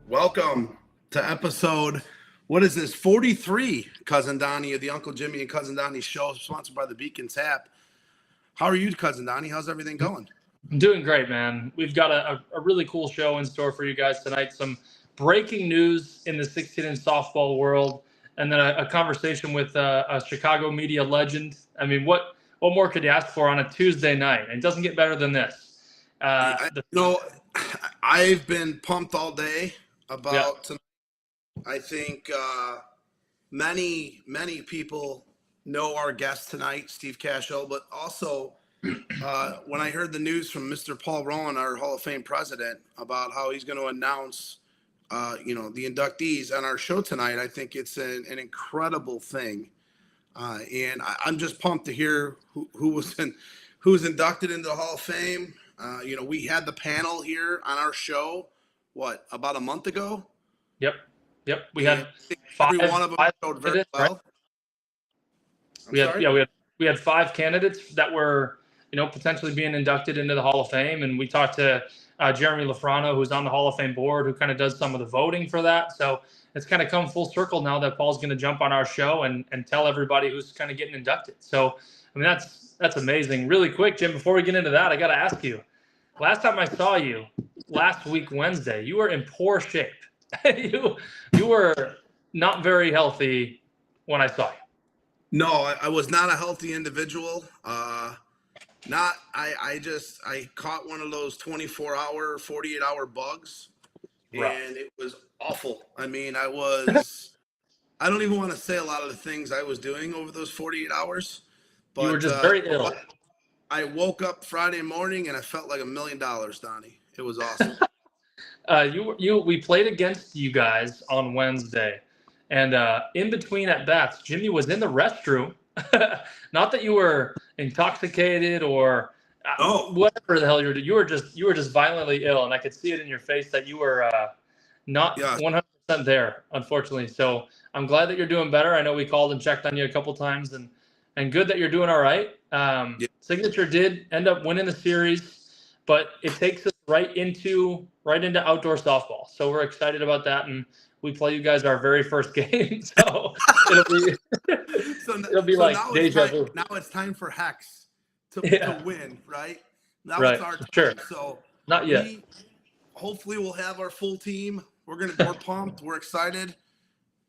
Welcome to episode, what is this, 43, Cousin Donnie of the Uncle Jimmy and Cousin Donnie show, sponsored by the Beacon Tap. How are you, Cousin Donnie? How's everything going? I'm doing great, man. We've got a really cool show in store for you guys tonight. Some breaking news in the 16-inch softball world, and then a conversation with a Chicago media legend. I mean, what more could you ask for on a Tuesday night? It doesn't get better than this. I've been pumped all day about tonight. I think many people know our guest tonight, Steve Kashul, but also when I heard the news from Mr. Paul Rowan, our Hall of Fame president, about how he's going to announce the inductees on our show tonight, I think it's an incredible thing. And I'm just pumped to hear who was inducted into the Hall of Fame. We had the panel here on our show, about a month ago? Yep. We had every one of them showed very well. Right? We had 5 candidates that were, potentially being inducted into the Hall of Fame, and we talked to Jeremy Lafrano, who's on the Hall of Fame board, who kind of does some of the voting for that. So it's kind of come full circle now that Paul's going to jump on our show and tell everybody who's kind of getting inducted. So, I mean, that's amazing. Really quick, Jim, before we get into that, I got to ask you, last time I saw you, last week, Wednesday, you were in poor shape. you were not very healthy when I saw you. No, I was not a healthy individual. I caught one of those 24-hour, 48-hour bugs, and it was awful. I mean, I don't even want to say a lot of the things I was doing over those 48 hours. But you were just very ill. I woke up Friday morning and I felt like $1 million, Donnie. It was awesome. We played against you guys on Wednesday, and in between at bats, Jimmy was in the restroom. Not that you were intoxicated or whatever the hell you were doing. You were just violently ill, and I could see it in your face that you were not 100% there, unfortunately. So I'm glad that you're doing better. I know we called and checked on you a couple times, and good that you're doing all right. Signature did end up winning the series, but it takes us right into outdoor softball. So we're excited about that, and we play you guys our very first game. So it'll be like deja vu. Now it's time for Hex to win, right? Now right. It's our time. Sure. So not yet. Hopefully we'll have our full team. We're pumped. We're excited.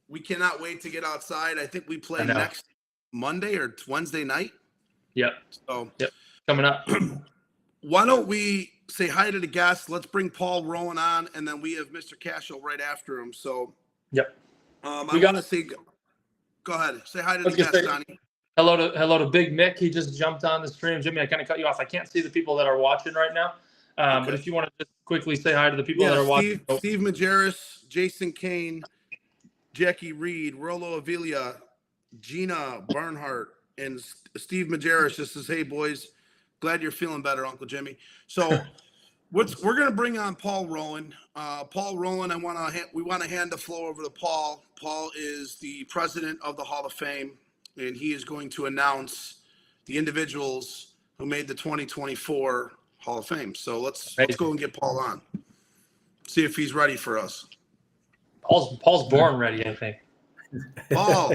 We cannot wait to get outside. I think we play next Monday or Wednesday night. Yep. So coming up. Why don't we say hi to the guests? Let's bring Paul Rowan on, and then we have Mr. Kashul right after him. So, I want to say, go ahead, say hi to the guests, Donnie. Hello to Big Mick. He just jumped on the stream. Jimmy, I kind of cut you off. I can't see the people that are watching right now, but if you want to just quickly say hi to the people that are watching. Steve Majerus, Jason Kane, Jackie Reed, Rollo Avila, Gina Barnhart, and Steve Majerus just says, "Hey boys, glad you're feeling better, Uncle Jimmy." So we're going to bring on Paul Rowan. Paul Rowan, we want to hand the floor over to Paul. Paul is the president of the Hall of Fame, and he is going to announce the individuals who made the 2024 Hall of Fame. So let's go and get Paul on. See if he's ready for us. Paul's born ready, I think. Paul.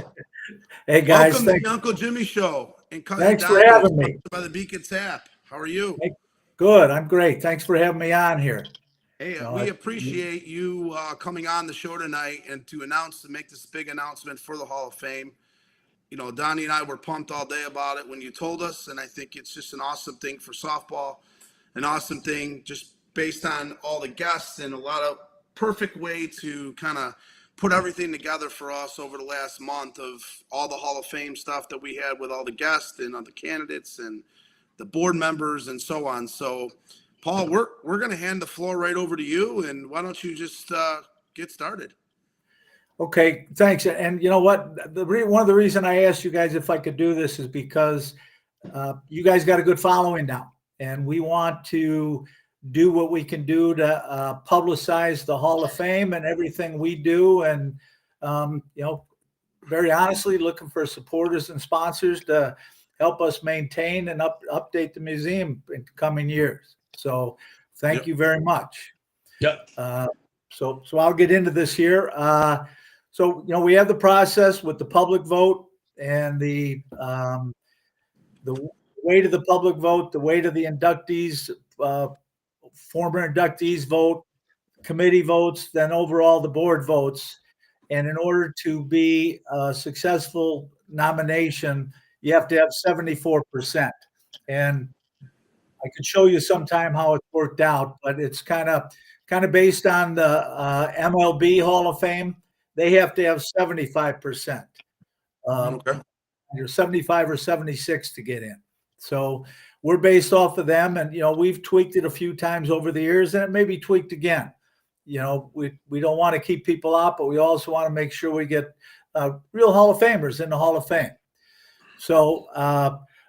Hey guys, welcome to the Uncle Jimmy Show. And thanks for having me. By the Beacon Tap. How are you? Hey, good. I'm great. Thanks for having me on here. Hey, we appreciate you coming on the show tonight and to make this big announcement for the Hall of Fame. You know, Donnie and I were pumped all day about it when you told us, and I think it's just an awesome thing for softball, an awesome thing just based on all the guests and a lot of perfect way to kind of put everything together for us over the last month of all the Hall of Fame stuff that we had with all the guests and all the candidates and the board members and so on. So, Paul, we're going to hand the floor right over to you, and why don't you just get started? Okay, thanks. And you know what? One of the reasons I asked you guys if I could do this is because you guys got a good following now, and we want to do what we can do to publicize the Hall of Fame and everything we do. And, you know, very honestly, looking for supporters and sponsors to help us maintain and update the museum in coming years. So thank you very much. Yep. So I'll get into this here. So, you know, we have the process with the public vote and the way to the public vote, the way to the inductees, former inductees vote, committee votes, then overall the board votes. And in order to be a successful nomination, you have to have 74%. And I could show you sometime how it's worked out, but it's kind of based on the MLB Hall of Fame. They have to have 75%. Okay. You're 75 or 76 to get in. So we're based off of them, and you know we've tweaked it a few times over the years, and it may be tweaked again. You know, we don't want to keep people out, but we also want to make sure we get real Hall of Famers in the Hall of Fame. So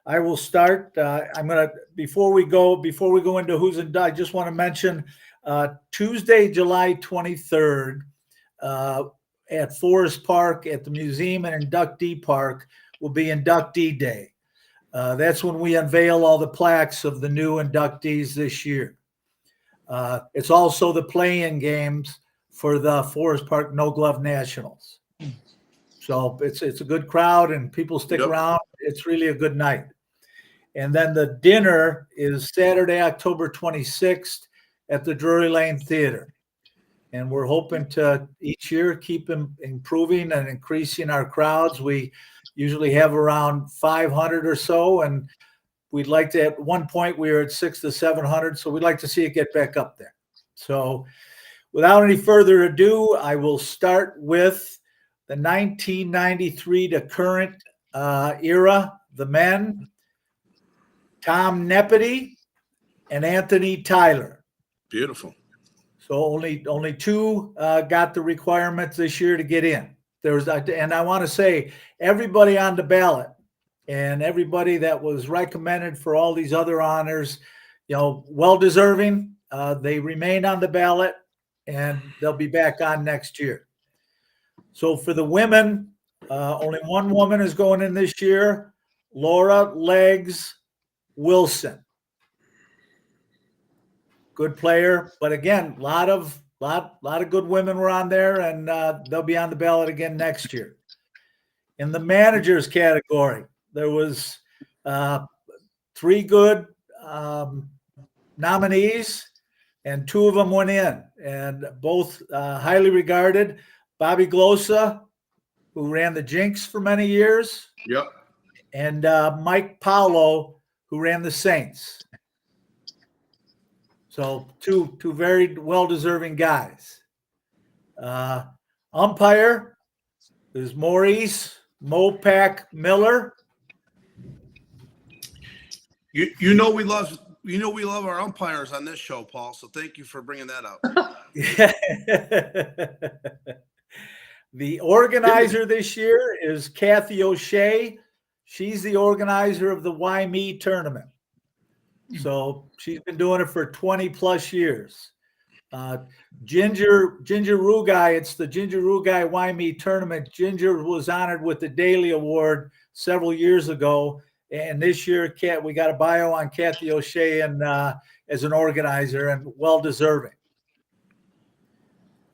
I will start. I'm gonna before we go into who's in. I just want to mention Tuesday, July 23rd, at Forest Park at the museum and inductee park will be inductee day. That's when we unveil all the plaques of the new inductees this year. It's also the play-in games for the Forest Park No Glove Nationals. So it's a good crowd and people stick around. It's really a good night. And then the dinner is Saturday, October 26th at the Drury Lane Theater. And we're hoping to each year keep improving and increasing our crowds. We usually have around 500 or so, and we'd like to, at one point we were at 600 to 700, so we'd like to see it get back up there. So without any further ado, I will start with the 1993 to current era, the men, Tom Nepety and Anthony Tyler. Beautiful. So only two got the requirements this year to get in. And I want to say everybody on the ballot and everybody that was recommended for all these other honors, you know, well deserving. They remain on the ballot and they'll be back on next year. So for the women, only one woman is going in this year, Laura Legs Wilson. Good player, but again, lot of good women were on there, and they'll be on the ballot again next year. In the managers category, there was 3 good nominees, and 2 of them went in, and both highly regarded. Bobby Glosa, who ran the Jinx for many years, and Mike Paolo, who ran the Saints. So two very well-deserving guys. Umpire is Maurice Mopac Miller. You know we love our umpires on this show, Paul. So thank you for bringing that up. The organizer this year is Kathy O'Shea. She's the organizer of the Why Me tournament. So she's been doing it for 20 plus years. Ginger Rugai, it's the Ginger Rugai Why Me tournament. Ginger was honored with the Daily Award several years ago. And this year, we got a bio on Kathy O'Shea and as an organizer, and well deserving.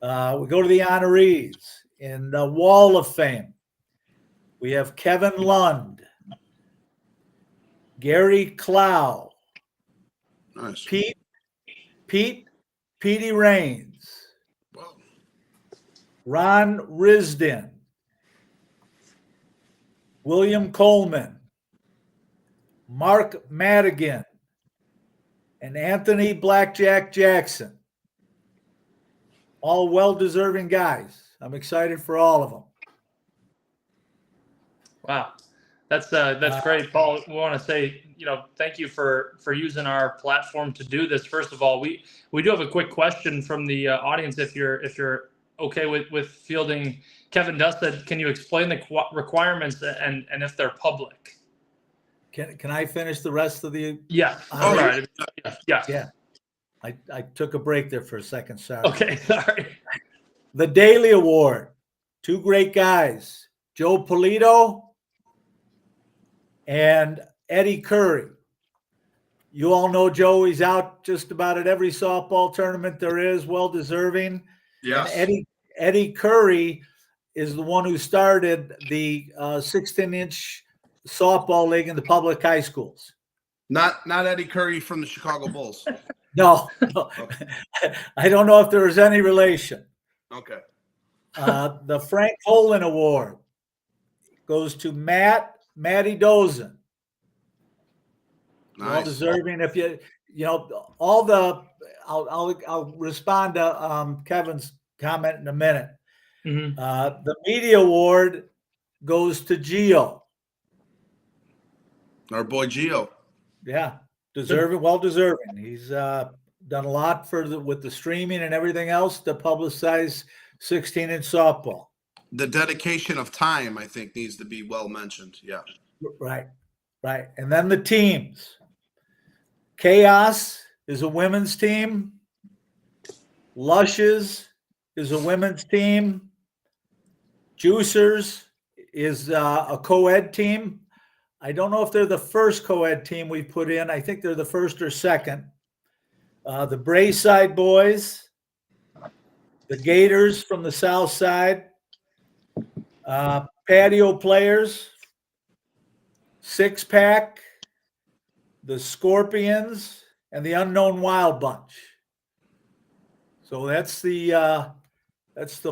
We go to the honorees in the Wall of Fame. We have Kevin Lund, Gary Clow, nice. Pete Petey Raines, Well, Ron Risden, William Coleman, Mark Madigan, and Anthony Blackjack Jackson. All well-deserving guys. I'm excited for all of them. Wow. That's great, Paul. We want to say, thank you for using our platform to do this. First of all, we do have a quick question from the audience. If you're okay with fielding, Kevin Duss said, can you explain the requirements and if they're public? Can I finish the rest of the? Yeah. Oh, Sorry. Yeah. Yeah. I took a break there for a second. Sorry. Okay. Sorry. The Daily Award. Two great guys, Joe Polito and Eddie Curry. You all know Joe. He's out just about at every softball tournament there is, well deserving. yes. And Eddie Curry is the one who started the 16-inch softball league in the public high schools. Not Eddie Curry from the Chicago Bulls. No. Okay. I don't know if there is any relation. Okay. The Frank Holland Award goes to Matty Dozen. Nice. Well deserving. If all the, I'll respond to Kevin's comment in a minute. Mm-hmm. The Media Award goes to Gio. Our boy Gio. Yeah, deserving, well deserving. He's done a lot with the streaming and everything else to publicize 16-inch softball. The dedication of time, I think, needs to be well mentioned. Yeah. Right. And then the teams. Chaos is a women's team. Lushes is a women's team. Juicers is a co-ed team. I don't know if they're the first co-ed team we put in. I think they're the first or second. The Brayside boys, the Gators from the South Side, patio players, Six Pack, the Scorpions, and the Unknown Wild Bunch. So that's the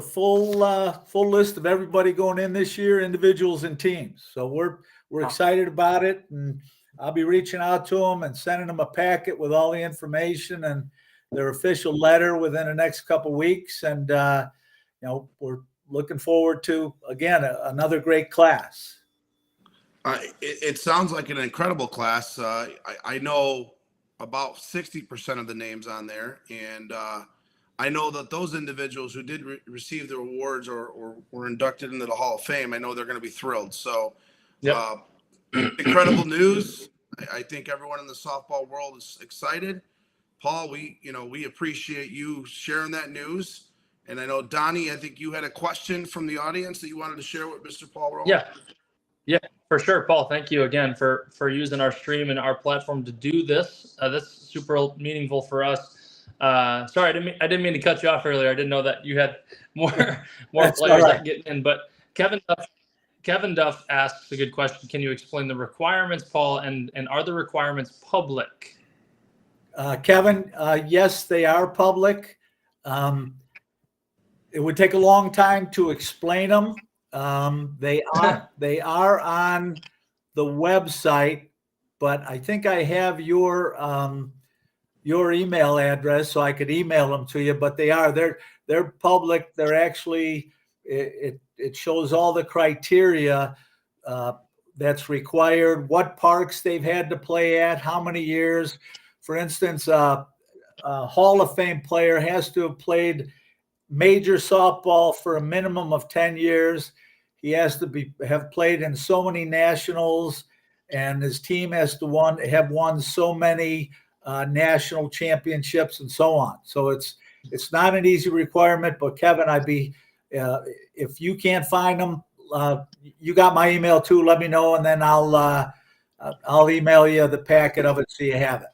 full list of everybody going in this year, individuals and teams. So we're excited about it, and I'll be reaching out to them and sending them a packet with all the information and their official letter within the next couple of weeks. And we're looking forward to, again, another great class. It sounds like an incredible class. I know about 60% of the names on there, and I know that those individuals who did receive their awards or were inducted into the Hall of Fame, I know they're going to be thrilled. So, Yep. Incredible news. I think everyone in the softball world is excited. Paul, we appreciate you sharing that news. And I know, Donnie, I think you had a question from the audience that you wanted to share with Mr. Paul Rowe. Yeah, for sure, Paul. Thank you again for using our stream and our platform to do this. This is super meaningful for us. Sorry, I didn't mean to cut you off earlier. I didn't know that you had more players that get in. But Kevin Duff asks a good question. Can you explain the requirements, Paul, and are the requirements public? Kevin, yes, they are public. It would take a long time to explain them. They are on the website, but I think I have your email address, so I could email them to you. But they're public. They're actually it shows all the criteria that's required, what parks they've had to play at, how many years. For instance, a Hall of Fame player has to have played major softball for a minimum of 10 years. He has to have played in so many nationals, and his team has to have won so many national championships and so on. So it's not an easy requirement, but Kevin, if you can't find them, you got my email too. Let me know, and then I'll email you the packet of it so you have it.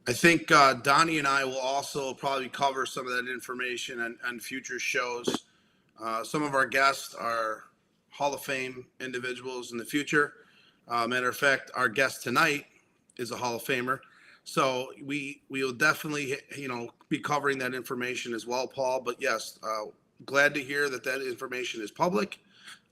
I think Donnie and I will also probably cover some of that information on future shows. Some of our guests are Hall of Fame individuals in the future. Matter of fact, our guest tonight is a Hall of Famer. So we will definitely, be covering that information as well, Paul. But yes, glad to hear that information is public.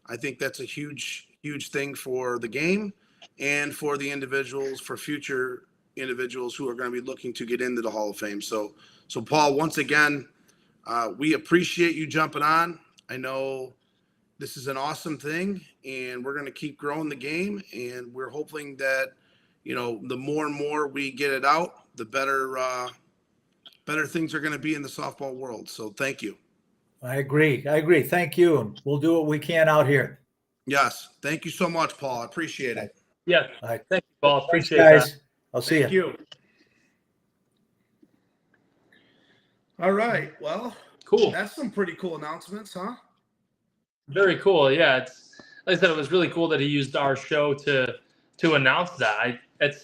I think that's a huge, huge thing for the game and for the individuals, for future individuals who are going to be looking to get into the Hall of Fame. So Paul, once again, we appreciate you jumping on. I know this is an awesome thing, and we're going to keep growing the game. And we're hoping that, the more and more we get it out, the better things are going to be in the softball world. So thank you. I agree. Thank you. And we'll do what we can out here. Yes. Thank you so much, Paul. I appreciate it. Yeah. All right. Thank you, Paul. Appreciate Thanks, guys. that. I'll see Thank you. All right. Well, Cool. That's some pretty cool announcements, huh? Very cool. Yeah. It's like I said, it was really cool that he used our show to announce that. It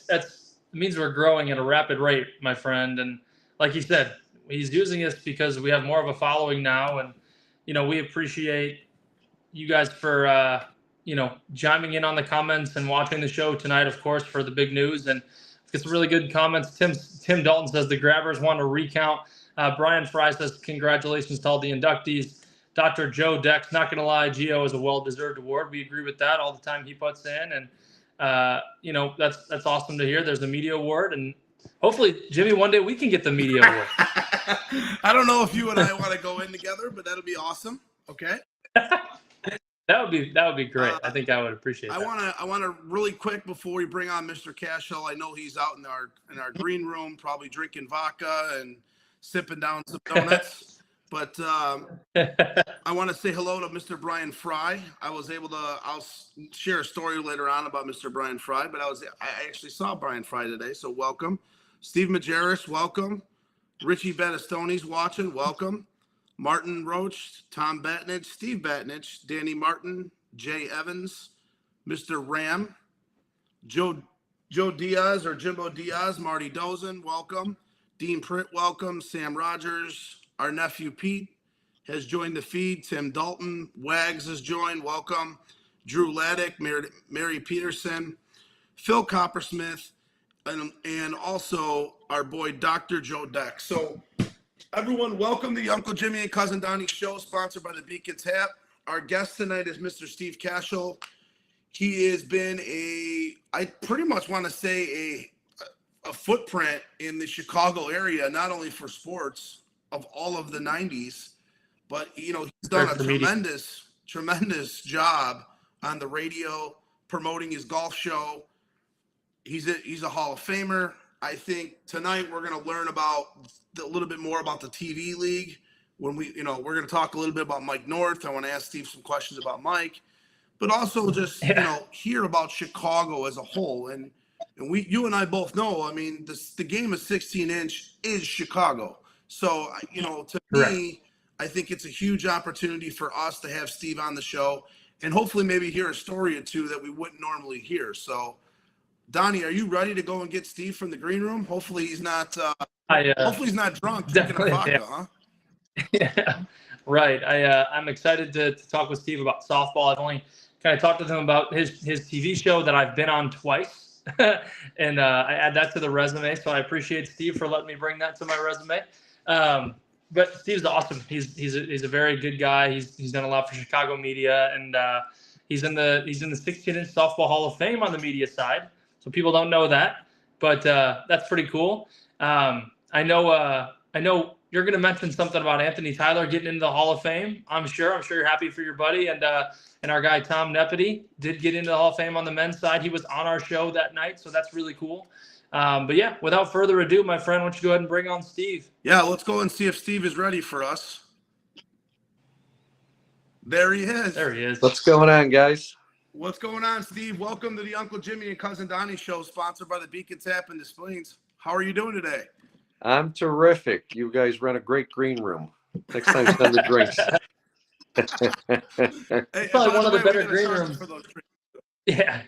means we're growing at a rapid rate, my friend. And like you said, he's using this because we have more of a following now. And, we appreciate you guys for, chiming in on the comments and watching the show tonight, of course, for the big news. And get some really good comments. Tim Dalton says the Grabbers want to recount. Brian Fry says, congratulations to all the inductees. Dr. Joe Dex, not going to lie, Gio is a well-deserved award. We agree with that all the time he puts in. And, that's awesome to hear. There's a media award. And hopefully, Jimmy, one day we can get the media award. I don't know if you and I want to go in together, but that'll be awesome. Okay. That would be great. I think I would appreciate that. I want to really quick before we bring on Mr. Kashul. I know he's out in our green room, probably drinking vodka and sipping down some donuts. But I want to say hello to Mr. Brian Fry. I'll share a story later on about Mr. Brian Fry, but I actually saw Brian Fry today, so welcome. Steve Majerus, welcome. Richie Battistoni's watching, welcome. Martin Roach, Tom Batnich, Steve Batnich, Danny Martin, Jay Evans, Mr. Ram, Joe Diaz or Jimbo Diaz, Marty Dozen, welcome. Dean Pritt, welcome. Sam Rogers, our nephew Pete has joined the feed. Tim Dalton, Wags has joined, welcome. Drew Laddick, Mary Peterson, Phil Coppersmith, and also our boy Dr. Joe Deck. So everyone, welcome to the Uncle Jimmy and Cousin Donnie show, sponsored by the Beacon Tap. Our guest tonight is Mr. Steve Kashul. He has been I pretty much want to say a footprint in the Chicago area, not only for sports of all of the 90s, but he's done a tremendous job on the radio, promoting his golf show. He's a Hall of Famer. I think tonight we're going to learn a little bit more about the TV league. When we're going to talk a little bit about Mike North. I want to ask Steve some questions about Mike, but also just hear about Chicago as a whole. And you and I both know. I mean, the game of 16-inch is Chicago. So to me, I think it's a huge opportunity for us to have Steve on the show and hopefully maybe hear a story or two that we wouldn't normally hear. So, Donnie, are you ready to go and get Steve from the green room? Hopefully he's not. Hopefully he's not drunk drinking a vodka, huh? Yeah, right. I'm excited to talk with Steve about softball. I've only kind of talked with him about his TV show that I've been on twice, and I add that to the resume. So I appreciate Steve for letting me bring that to my resume. But Steve's awesome. He's a very good guy. He's done a lot for Chicago media, and he's in the 16-inch softball Hall of Fame on the media side. So people don't know that, but that's pretty cool. I know you're going to mention something about Anthony Tyler getting into the Hall of Fame. I'm sure you're happy for your buddy, and our guy Tom Nepety did get into the Hall of Fame on the men's side. He was on our show that night, so that's really cool. But yeah, without further ado, my friend, why don't you go ahead and bring on Steve? Yeah, let's go and see if Steve is ready for us. There he is. What's going on, guys? What's going on, Steve? Welcome to the Uncle Jimmy and Cousin Donnie show, sponsored by the Beacon Tap and Displays. How are you doing today? I'm terrific. You guys run a great green room. Next time, send the drinks. Probably one of the better green rooms. Yeah,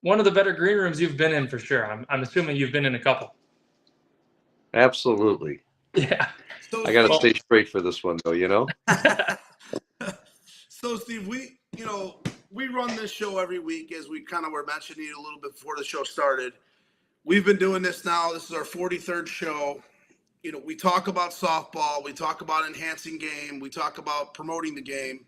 one of the better green rooms you've been in for sure. I'm assuming you've been in a couple. Absolutely. Yeah. I got to stay straight for this one, though. So, Steve, we run this show every week, as we kind of were mentioning a little bit before the show started. we've been doing this now. This is our 43rd show. You know, we talk about softball, we talk about enhancing game, we talk about promoting the game.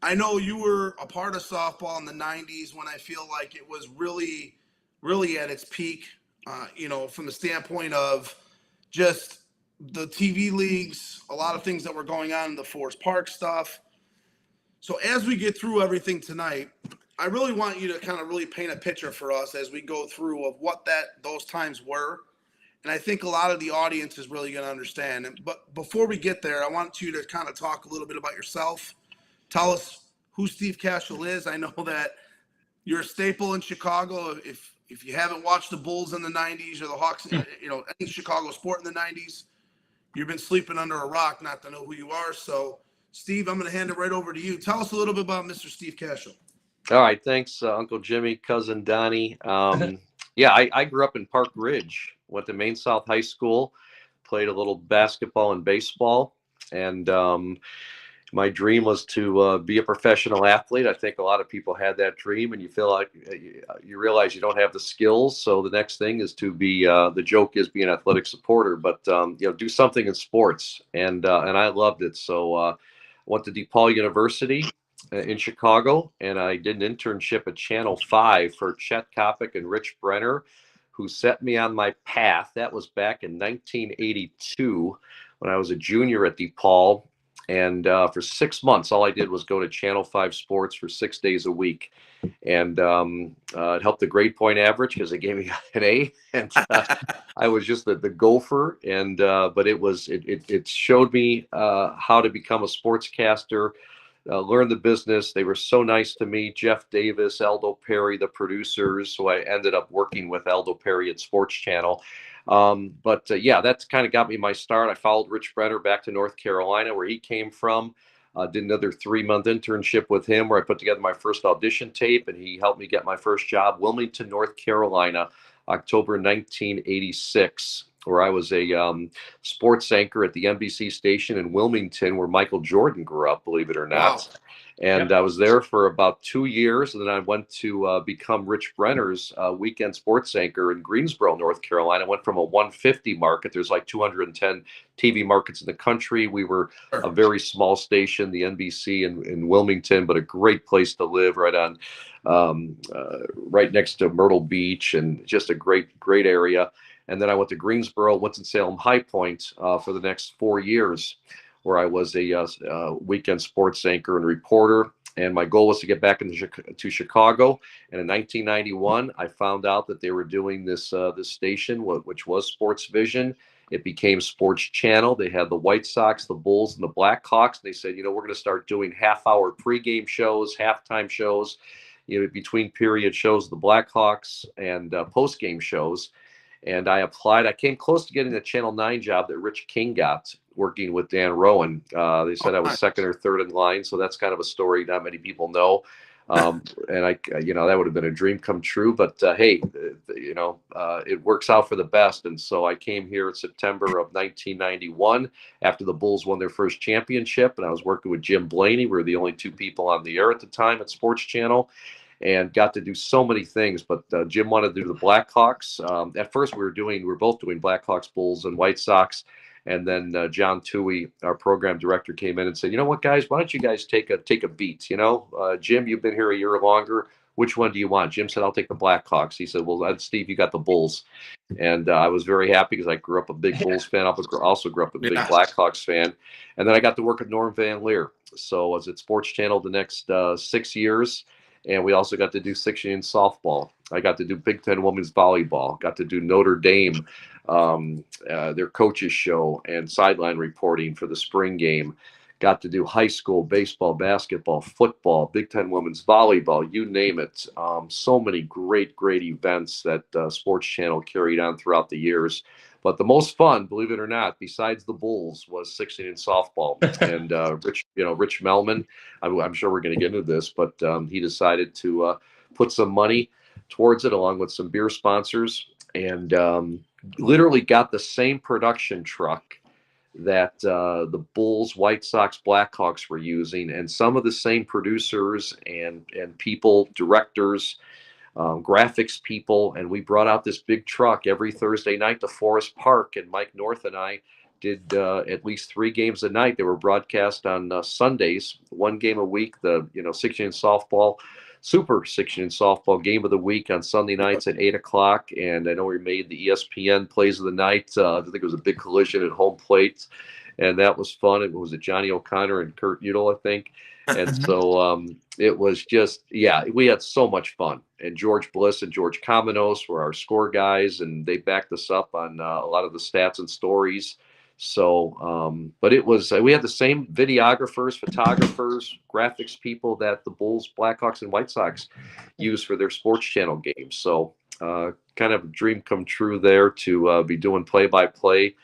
I know you were a part of softball in the 90s when I feel like it was really, really at its peak, you know, from the standpoint of just the TV leagues, a lot of things that were going on in the Forest Park stuff. So as we get through everything tonight, I really want you to kind of really paint a picture for us as we go through of what those times were. And I think a lot of the audience is really going to understand. But before we get there, I want you to kind of talk a little bit about yourself. Tell us who Steve Kashul is. I know that you're a staple in Chicago. If you haven't watched the Bulls in the 90s or the Hawks, you know, any Chicago sport in the 90s, you've been sleeping under a rock not to know who you are. So, Steve, I'm going to hand it right over to you. Tell us a little bit about Mr. Steve Kashul. All right. Thanks, Uncle Jimmy, Cousin Donnie. Yeah, I grew up in Park Ridge, went to Maine South High School, played a little basketball and baseball. And my dream was to be a professional athlete. I think a lot of people had that dream, and you feel like you realize you don't have the skills. So the next thing is to be, the joke is be an athletic supporter, but, you know, do something in sports. And I loved it. So I went to DePaul University in Chicago, and I did an internship at Channel 5 for Chet Kopic and Rich Brenner, who set me on my path. That was back in 1982 when I was a junior at DePaul. And for 6 months, all I did was go to Channel 5 Sports for 6 days a week. And it helped the grade point average because they gave me an A. And I was just the gopher. And but it showed me how to become a sportscaster, learn the business. They were so nice to me. Jeff Davis, Aldo Perry, the producers. So I ended up working with Aldo Perry at Sports Channel. But yeah, that's kind of got me my start. I followed Rich Brenner back to North Carolina, where he came from. Did another 3-month internship with him, where I put together my first audition tape, and he helped me get my first job, Wilmington, North Carolina, October 1986, where I was a sports anchor at the NBC station in Wilmington, where Michael Jordan grew up, believe it or not. Wow. And I was there for about 2 years, and then I went to become Rich Brenner's weekend sports anchor in Greensboro, North Carolina. Went from a 150 market. There's like 210 TV markets in the country. We were a very small station, the NBC in Wilmington, but a great place to live, right on, right next to Myrtle Beach, and just a great area. And then I went to Greensboro, Winston-Salem, High Point for the next 4 years, where I was a weekend sports anchor and reporter. And my goal was to get back to Chicago. And in 1991, I found out that they were doing this station, which was Sports Vision. It became Sports Channel. They had the White Sox, the Bulls, and the Blackhawks. And they said, you know, we're going to start doing half-hour pregame shows, halftime shows, you know, between period shows, the Blackhawks, and postgame shows. And I applied. I came close to getting the Channel 9 job that Rich King got, working with Dan Rowan. They said I was second or third in line, so that's kind of a story not many people know. And I, you know, that would have been a dream come true. But hey, you know, it works out for the best. And so I came here in September of 1991 after the Bulls won their first championship, and I was working with Jim Blaney. We were the only two people on the air at the time at Sports Channel, and got to do so many things. But Jim wanted to do the Blackhawks. At first, we were both doing Blackhawks, Bulls, and White Sox. And then John Toohey, our program director, came in and said, you know what, guys, why don't you guys take a beat? You know, Jim, you've been here a year longer. Which one do you want? Jim said, I'll take the Blackhawks. He said, well, Steve, you got the Bulls. And I was very happy because I grew up a big Bulls fan. I also grew up a big Blackhawks fan. And then I got to work with Norm Van Leer. So I was at Sports Channel the next 6 years. And we also got to do 6-inning softball. I got to do Big Ten women's volleyball. Got to do Notre Dame, their coaches show, and sideline reporting for the spring game. Got to do high school baseball, basketball, football, Big Ten women's volleyball, you name it. So many great events that Sports Channel carried on throughout the years. But the most fun, believe it or not, besides the Bulls, was 6-inning softball. And Rich Melman, I'm sure we're going to get into this, but he decided to put some money towards it, along with some beer sponsors, and literally got the same production truck that the Bulls, White Sox, Blackhawks were using, and some of the same producers and people, directors, graphics people, and we brought out this big truck every Thursday night to Forest Park, and Mike North and I did at least 3 games a night. They were broadcast on Sundays, 1 game a week. The 16-inch softball, Super 16-inch softball game of the week on Sunday nights at 8 o'clock. And I know we made the ESPN plays of the night. I think it was a big collision at home plate, and that was fun. It was Johnny O'Connor and Kurt Udall, I think. And so it was just, we had so much fun. And George Bliss and George Kamenos were our score guys, and they backed us up on a lot of the stats and stories. So, but it was, we had the same videographers, photographers, graphics people that the Bulls, Blackhawks, and White Sox use for their sports channel games. So, kind of a dream come true there to be doing play-by-play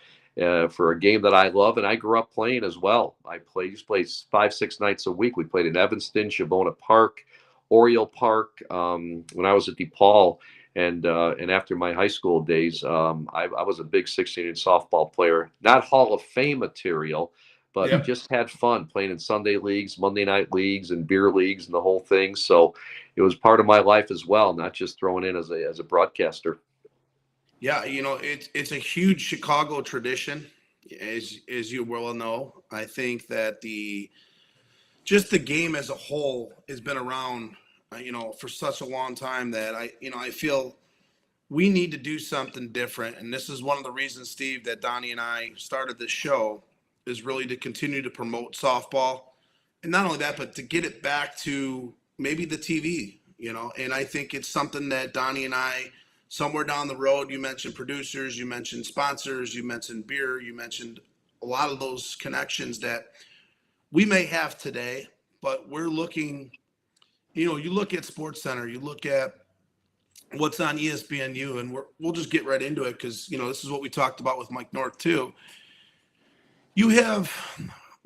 for a game that I love, and I grew up playing as well. I used to play 5-6 nights a week. We played in Evanston, Shavona Park, Oriole Park. When I was at DePaul, and after my high school days, I was a big 16-inch softball player. Not Hall of Fame material, but just had fun playing in Sunday leagues, Monday night leagues, and beer leagues, and the whole thing. So it was part of my life as well, not just throwing in as a broadcaster. Yeah, it's a huge Chicago tradition, as you well know. I think that the game as a whole has been around, for such a long time that I feel we need to do something different. And this is one of the reasons, Steve, that Donnie and I started this show, is really to continue to promote softball. And not only that, but to get it back to maybe the TV, and I think it's something that Donnie and I, somewhere down the road, you mentioned producers, you mentioned sponsors, you mentioned beer, you mentioned a lot of those connections that we may have today, but we're looking, you look at SportsCenter, you look at what's on ESPNU, and we'll just get right into it because, this is what we talked about with Mike North too. You have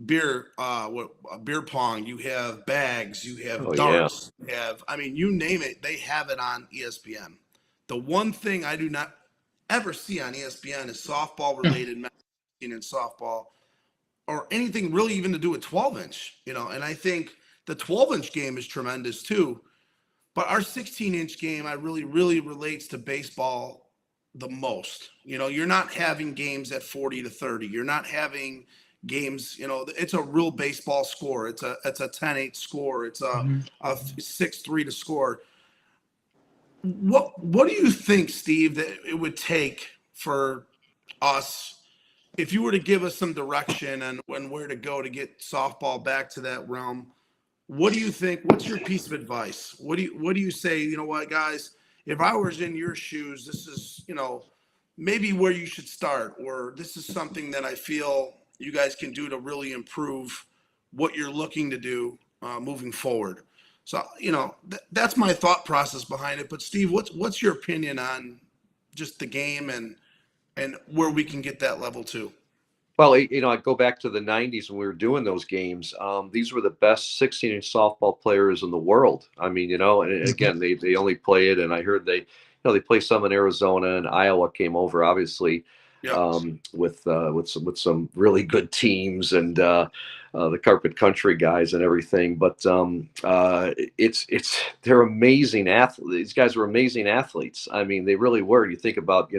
beer pong, you have bags, you have darts, you have, you name it, they have it on ESPN. The one thing I do not ever see on ESPN is softball related messaging and softball, or anything really even to do with 12-inch, and I think the 12-inch game is tremendous too. But our 16-inch game, I really relates to baseball the most. You're not having games at 40-30. You're not having games, it's a real baseball score. It's a 10-8 score. It's a 6-3 to score. What do you think, Steve, that it would take for us, if you were to give us some direction and where to go to get softball back to that realm? What do you think? What's your piece of advice? What do you say? You know what, guys? If I was in your shoes, this is, maybe where you should start, or this is something that I feel you guys can do to really improve what you're looking to do moving forward. So, that's my thought process behind it. But Steve, what's your opinion on just the game and where we can get that level to? Well, I go back to the 90s when we were doing those games. These were the best 16-inch softball players in the world. And again, they only play it, and I heard they play some in Arizona, and Iowa came over, obviously, with some really good teams, and the carpet country guys and everything. But they're amazing athletes. These guys were amazing athletes. They really were. You think about,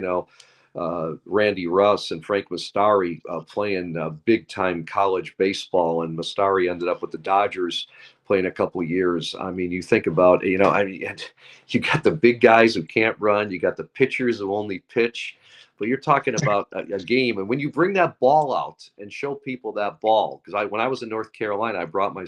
Randy Russ and Frank Mastari playing big time college baseball, and Mastari ended up with the Dodgers playing a couple of years. You think about, you got the big guys who can't run, you got the pitchers who only pitch, but you're talking about a game. And when you bring that ball out and show people that ball, because when I was in North Carolina, I brought up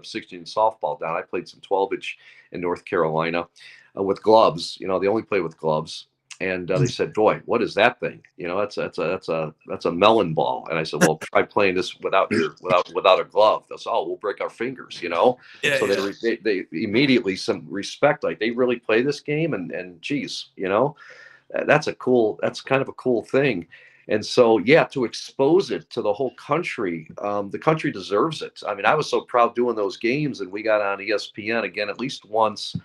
16-inch softball down. I played some 12-inch in North Carolina with gloves. They only play with gloves. And they said, "Boy, what is that thing? That's a melon ball." And I said, "Well, try playing this without a glove." That's all. We'll break our fingers, They immediately some respect, like they really play this game, and geez, that's kind of a cool thing. And so, to expose it to the whole country, the country deserves it. I was so proud doing those games, and we got on ESPN again at least once.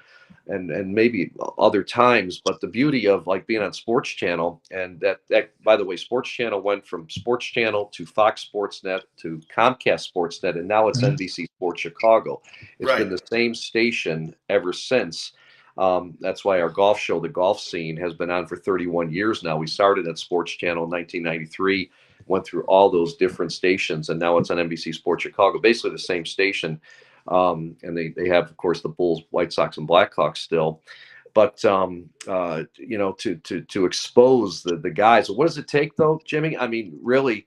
And maybe other times, but the beauty of like being on Sports Channel, and that by the way, Sports Channel went from Sports Channel to Fox Sportsnet to Comcast Sportsnet, and now it's NBC Sports Chicago. It's been the same station ever since. That's why our golf show, The Golf Scene, has been on for 31 years now. We started at Sports Channel in 1993, went through all those different stations, and now it's on NBC Sports Chicago, basically the same station. And they have, of course, the Bulls, White Sox, and Blackhawks still. But you know, to expose the guys, what does it take though, Jimmy? I mean, really,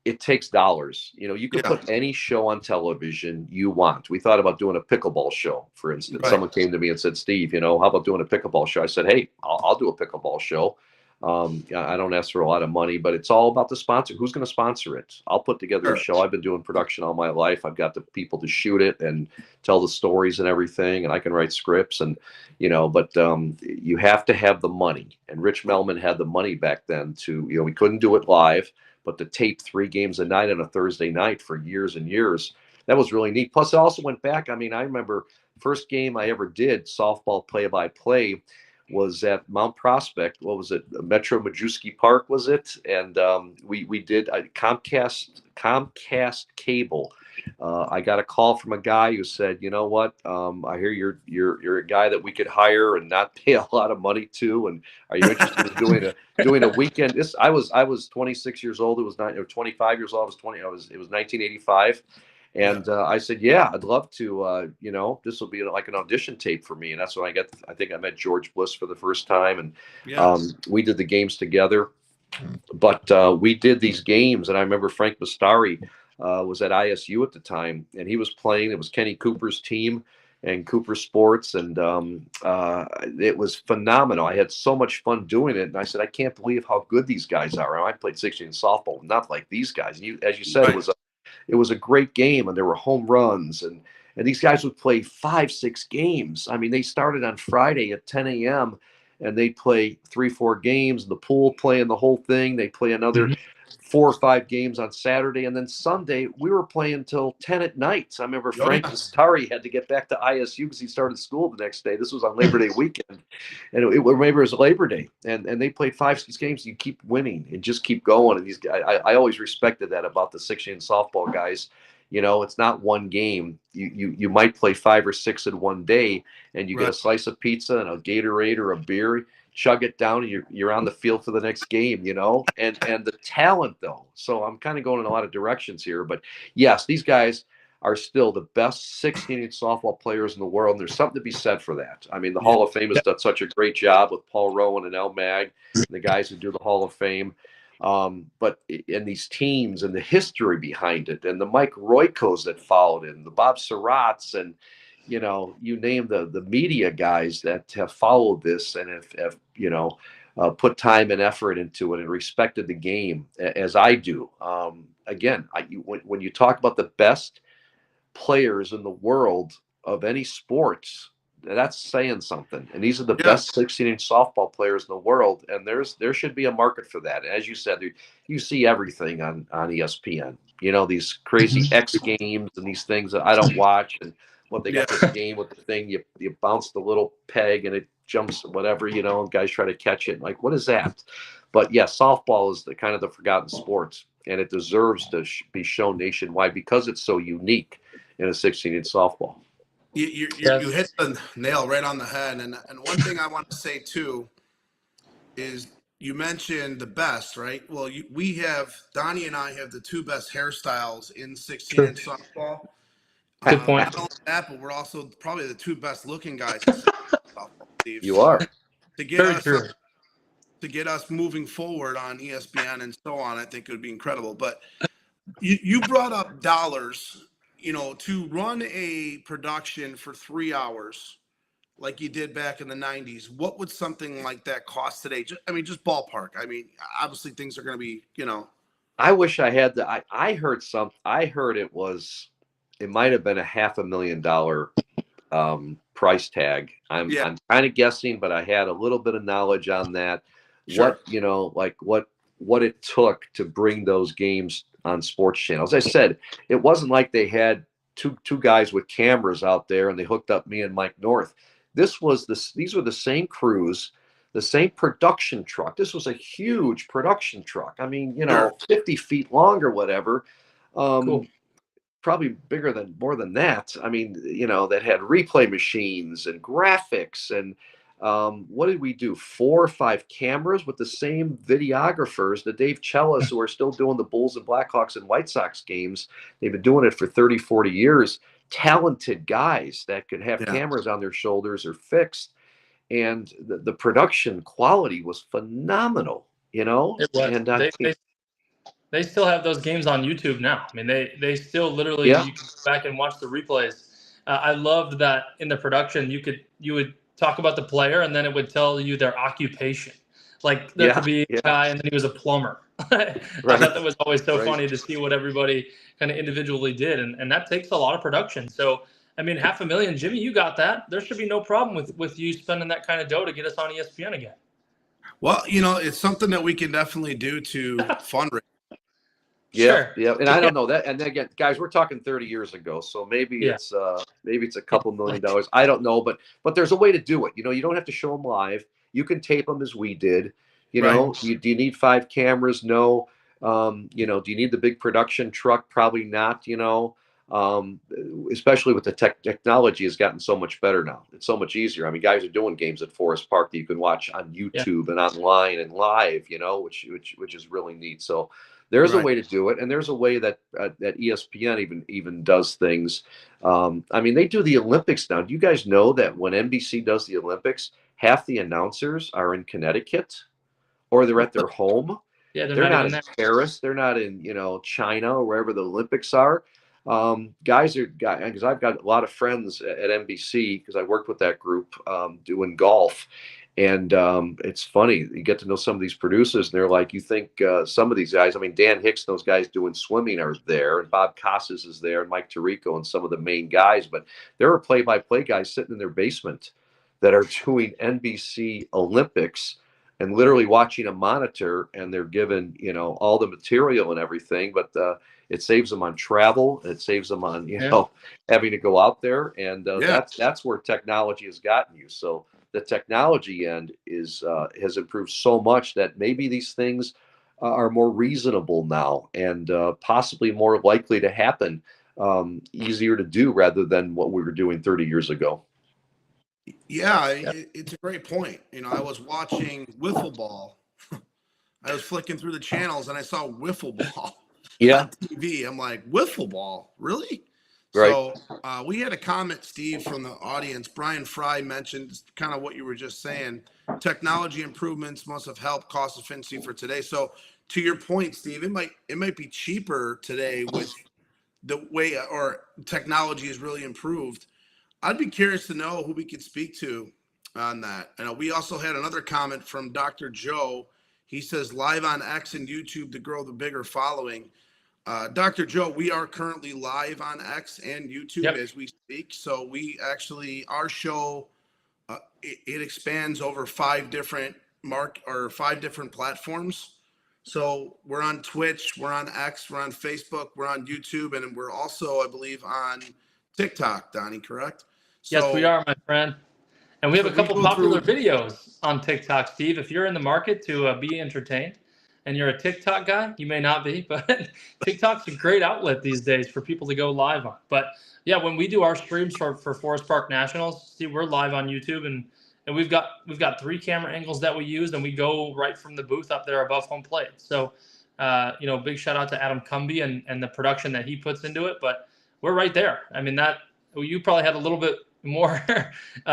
it takes dollars. You know, you can put any show on television you want. We thought about doing a pickleball show, for instance. Right. Someone came to me and said, Steve, you know, how about doing a pickleball show? I said, hey, I'll do a pickleball show. I don't ask for a lot of money, but it's all about the sponsor. Who's going to sponsor it? I'll put together a show. I've been doing production all my life. I've got the people to shoot it and tell the stories and everything, and I can write scripts and, you know, but you have to have the money. And Rich Melman had the money back then to, you know, we couldn't do it live, but to tape 3 games a night on a Thursday night for years and years, that was really neat. Plus, I also went back. I mean, I remember first game I ever did softball play-by-play was at Mount Prospect. What was it? Metro Majewski Park, was it? And we did Comcast cable. I got a call from a guy who said, you know what? I hear you're a guy that we could hire and not pay a lot of money to. And are you interested in doing a weekend? I was 26 years old. It was 25 years old. It was 1985. And I said, yeah, I'd love to, you know, this will be like an audition tape for me. And that's when I think I met George Bliss for the first time. And we did the games together. But we did these games. And I remember Frank Bastari was at ISU at the time. And he was playing. It was Kenny Cooper's team and Cooper Sports. And it was phenomenal. I had so much fun doing it. And I said, I can't believe how good these guys are. I played 16 softball, not like these guys. And as you said, it was a great game, and there were home runs, and these guys would play 5-6 games. I mean, they started on Friday at 10 a.m. and they'd play 3-4 games in the pool, playing the whole thing. They play another 4 or 5 games on Saturday, and then Sunday we were playing till 10 at night. So I remember Frank Bastari had to get back to ISU because he started school the next day. This was on Labor Day weekend, and maybe it was Labor Day, and they played 5-6 games. You keep winning and just keep going. And these guys, I always respected that about the 6A softball guys. You know, it's not one game. You might play 5 or 6 in one day, and you get a slice of pizza and a Gatorade or a beer. Chug it down, and you're on the field for the next game, you know, and the talent though. So I'm kind of going in a lot of directions here, but yes, these guys are still the best 16-inch softball players in the world. And there's something to be said for that. I mean, the Hall of Fame has done such a great job with Paul Rowan and El Mag, and the guys who do the Hall of Fame. But in these teams and the history behind it, and the Mike Roykos that followed it, and the Bob Surratts, and you know, you name the media guys that have followed this and have you know, put time and effort into it and respected the game as I do. Again, when you talk about the best players in the world of any sports, that's saying something. And these are the best 16-inch softball players in the world, and there should be a market for that. As you said, you see everything on ESPN. You know, these crazy X Games and these things that I don't watch, and what they got this game with the thing, you bounce the little peg and it jumps whatever, you know, and guys try to catch it. Like, what is that? But yeah, softball is the kind of the forgotten sports, and it deserves to be shown nationwide because it's so unique in a 16-inch softball. You hit the nail right on the head. And one thing I want to say too is you mentioned the best, right? Well, Donnie and I have the 2 best hairstyles in 16-inch softball. Good point. Not only that, but we're also probably the 2 best looking guys in 16-inch softball, Steve. You are. To get us moving forward on ESPN and so on, I think it would be incredible. But you brought up dollars. You know, to run a production for 3 hours like you did back in the 90s, what would something like that cost today? Just ballpark. I mean, obviously things are going to be, you know. I wish I had I heard it might have been a $500,000 price tag. I'm kind of guessing, but I had a little bit of knowledge on that. Sure. What, you know, like what it took to bring those games on sports channels. As I said, it wasn't like they had two guys with cameras out there and they hooked up me and Mike North. These were the same crews, the same production truck. This was a huge production truck. I mean, you know, 50 feet long or whatever. Cool. probably bigger than more than that. I mean, that had replay machines and graphics and what did we do? 4 or 5 cameras with the same videographers, the Dave Cellis, who are still doing the Bulls and Blackhawks and White Sox games. They've been doing it for 30, 40 years. Talented guys that could have cameras on their shoulders or fixed. And the production quality was phenomenal, It was. And they still have those games on YouTube now. I mean, they still literally, you can go back and watch the replays. I loved that in the production, you would talk about the player and then it would tell you their occupation. Like there could be a guy and then he was a plumber. I thought that was always so funny to see what everybody kind of individually did. And that takes a lot of production. So, I mean, $500,000, Jimmy, you got that. There should be no problem with you spending that kind of dough to get us on ESPN again. Well, it's something that we can definitely do to fundraise. Yeah, and I don't know that. And again, guys, we're talking 30 years ago, so maybe it's a couple $1 million. I don't know, but there's a way to do it. You don't have to show them live. You can tape them as we did. Do you need 5 cameras? No. Do you need the big production truck? Probably not. Especially with the technology has gotten so much better now. It's so much easier. I mean, guys are doing games at Forest Park that you can watch on YouTube and online and live. Which is really neat. So. There's a way to do it, and there's a way that ESPN even does things. I mean, they do the Olympics now. Do you guys know that when NBC does the Olympics, half the announcers are in Connecticut, or they're at their home? Yeah, they're not in Paris. They're not in China or wherever the Olympics are. Guys, because I've got a lot of friends at NBC because I worked with that group doing golf. And it's funny, you get to know some of these producers, and they're like, you think some of these guys, I mean, Dan Hicks, those guys doing swimming are there, and Bob Costas is there, and Mike Tirico, and some of the main guys. But there are play-by-play guys sitting in their basement that are doing NBC Olympics and literally watching a monitor, and they're given, all the material and everything. But it saves them on travel. It saves them on, having to go out there. And that's where technology has gotten you. So the technology end has improved so much that maybe these things are more reasonable now and possibly more likely to happen, easier to do rather than what we were doing 30 years ago. Yeah, it's a great point. I was watching wiffle ball. I was flicking through the channels and I saw wiffle ball on TV. I'm like, wiffle ball? Really? Right. So we had a comment, Steve, from the audience. Brian Fry mentioned kind of what you were just saying. Technology improvements must have helped cost efficiency for today. So to your point, Steve, it might be cheaper today with the way or technology has really improved. I'd be curious to know who we could speak to on that. We also had another comment from Dr. Joe. He says live on X and YouTube to grow the bigger following. Dr. Joe, we are currently live on X and YouTube as we speak. So we actually, our show, it expands over 5 different platforms. So we're on Twitch, we're on X, we're on Facebook, we're on YouTube, and we're also, I believe, on TikTok, Donnie, correct? Yes, we are, my friend. And we have a couple popular videos on TikTok, Steve. If you're in the market to be entertained, and you're a TikTok guy, you may not be, but TikTok's a great outlet these days for people to go live on. But yeah, when we do our streams for Forest Park Nationals, see, we're live on YouTube, and we've got 3 camera angles that we use, and we go right from the booth up there above home plate. So, big shout out to Adam Cumby and the production that he puts into it. But we're right there. I mean, you probably had a little bit more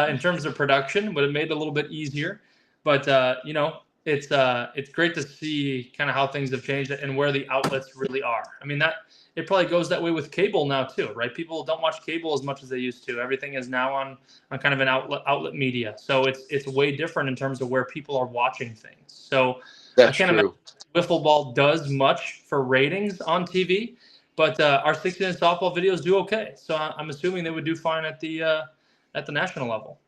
in terms of production, but it made it a little bit easier. But it's great to see kind of how things have changed and where the outlets really are. I mean, it probably goes that way with cable now too, right? People don't watch cable as much as they used to. Everything is now on kind of an outlet media. So it's way different in terms of where people are watching things. So I can't imagine wiffle ball does much for ratings on TV, but our 16-inch softball videos do okay. So I'm assuming they would do fine at the national level.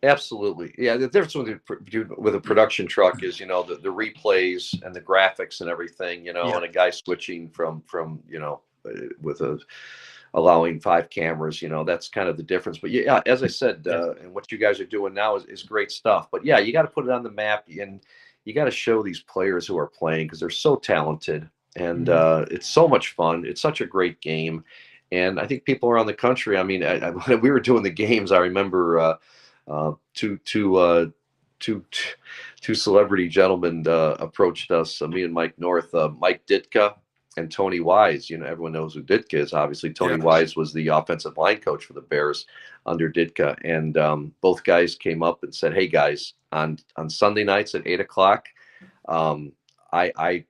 Absolutely. Yeah. The difference with a production truck is, the replays and the graphics and everything, and a guy switching from with allowing 5 cameras, that's kind of the difference. But yeah, as I said, and what you guys are doing now is great stuff. But yeah, you got to put it on the map, and you got to show these players who are playing because they're so talented, and it's so much fun. It's such a great game. And I think people around the country, I mean, when we were doing the games, I remember two celebrity gentlemen approached us, me and Mike North, Mike Ditka and Tony Wise. You know, everyone knows who Ditka is. Obviously, Tony Yeah. Wise was the offensive line coach for the Bears under Ditka, and both guys came up and said, "Hey guys, on Sunday nights at 8 o'clock, um, I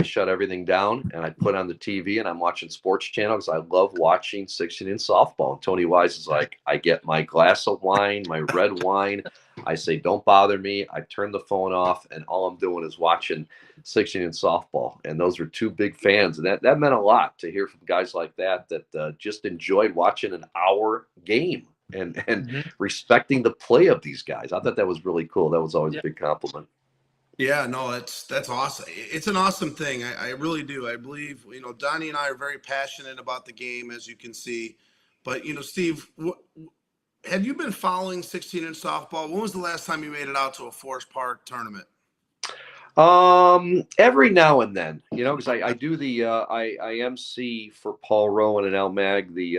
shut everything down and I put on the TV and I'm watching Sports Channel because I love watching 16-inch softball." And Tony Wise is like, "I get my glass of wine, my red wine. I say, don't bother me. I turn the phone off and all I'm doing is watching 16-inch softball." And those were two big fans. And that meant a lot to hear from guys like that just enjoyed watching an hour game and respecting the play of these guys. I thought that was really cool. That was always a big compliment. Yeah, no, that's awesome. It's an awesome thing. I really do. I believe, Donnie and I are very passionate about the game, as you can see. But, Steve, have you been following 16-inch softball? When was the last time you made it out to a Forest Park tournament? Every now and then, because I do I MC for Paul Rowan and Al Mag, the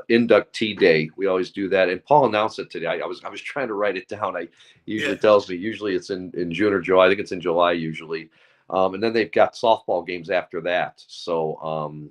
inductee day. We always do that, and Paul announced it today. I was trying to write it down. Tells me usually it's in June or July. I think it's in July usually. And then they've got softball games after that. So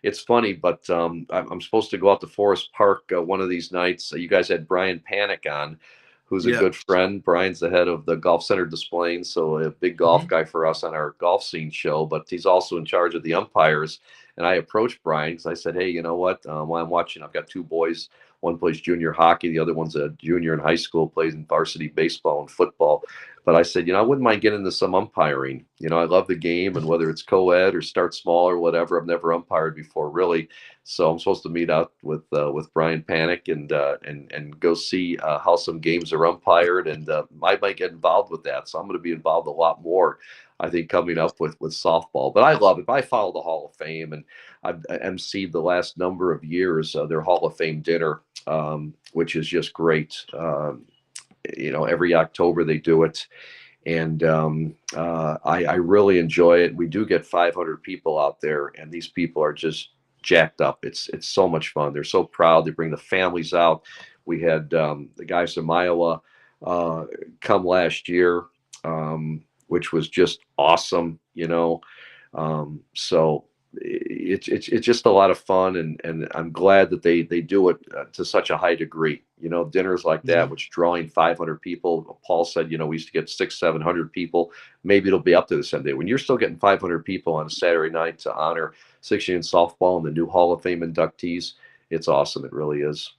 it's funny, but I'm supposed to go out to Forest Park one of these nights. You guys had Brian Panic on, who's a good friend. Brian's the head of the Golf Center Displaying, so a big golf guy for us on our golf scene show, but he's also in charge of the umpires. And I approached Brian because I said, "Hey, you know what? While I'm watching, I've got two boys. One plays junior hockey. The other one's a junior in high school, plays in varsity baseball and football." But I said, I wouldn't mind getting into some umpiring. I love the game, and whether it's co-ed or start small or whatever, I've never umpired before, really. So I'm supposed to meet up with Brian Panic and go see how some games are umpired, and I might get involved with that. So I'm going to be involved a lot more, I think, coming up with softball. But I love it. I follow the Hall of Fame, and I've emceed the last number of years their Hall of Fame dinner, which is just great. Every October they do it, and I really enjoy it. We do get 500 people out there, and these people are just jacked up. It's so much fun. They're so proud. They bring the families out. We had the guys from Iowa come last year, which was just awesome. So it's just a lot of fun, and I'm glad that they do it to such a high degree. Dinners like that, which drawing 500 people. Paul said, we used to get 600-700 people. Maybe it'll be up to the same day. When you're still getting 500 people on a Saturday night to honor 16-inch softball and the new Hall of Fame inductees, it's awesome. It really is.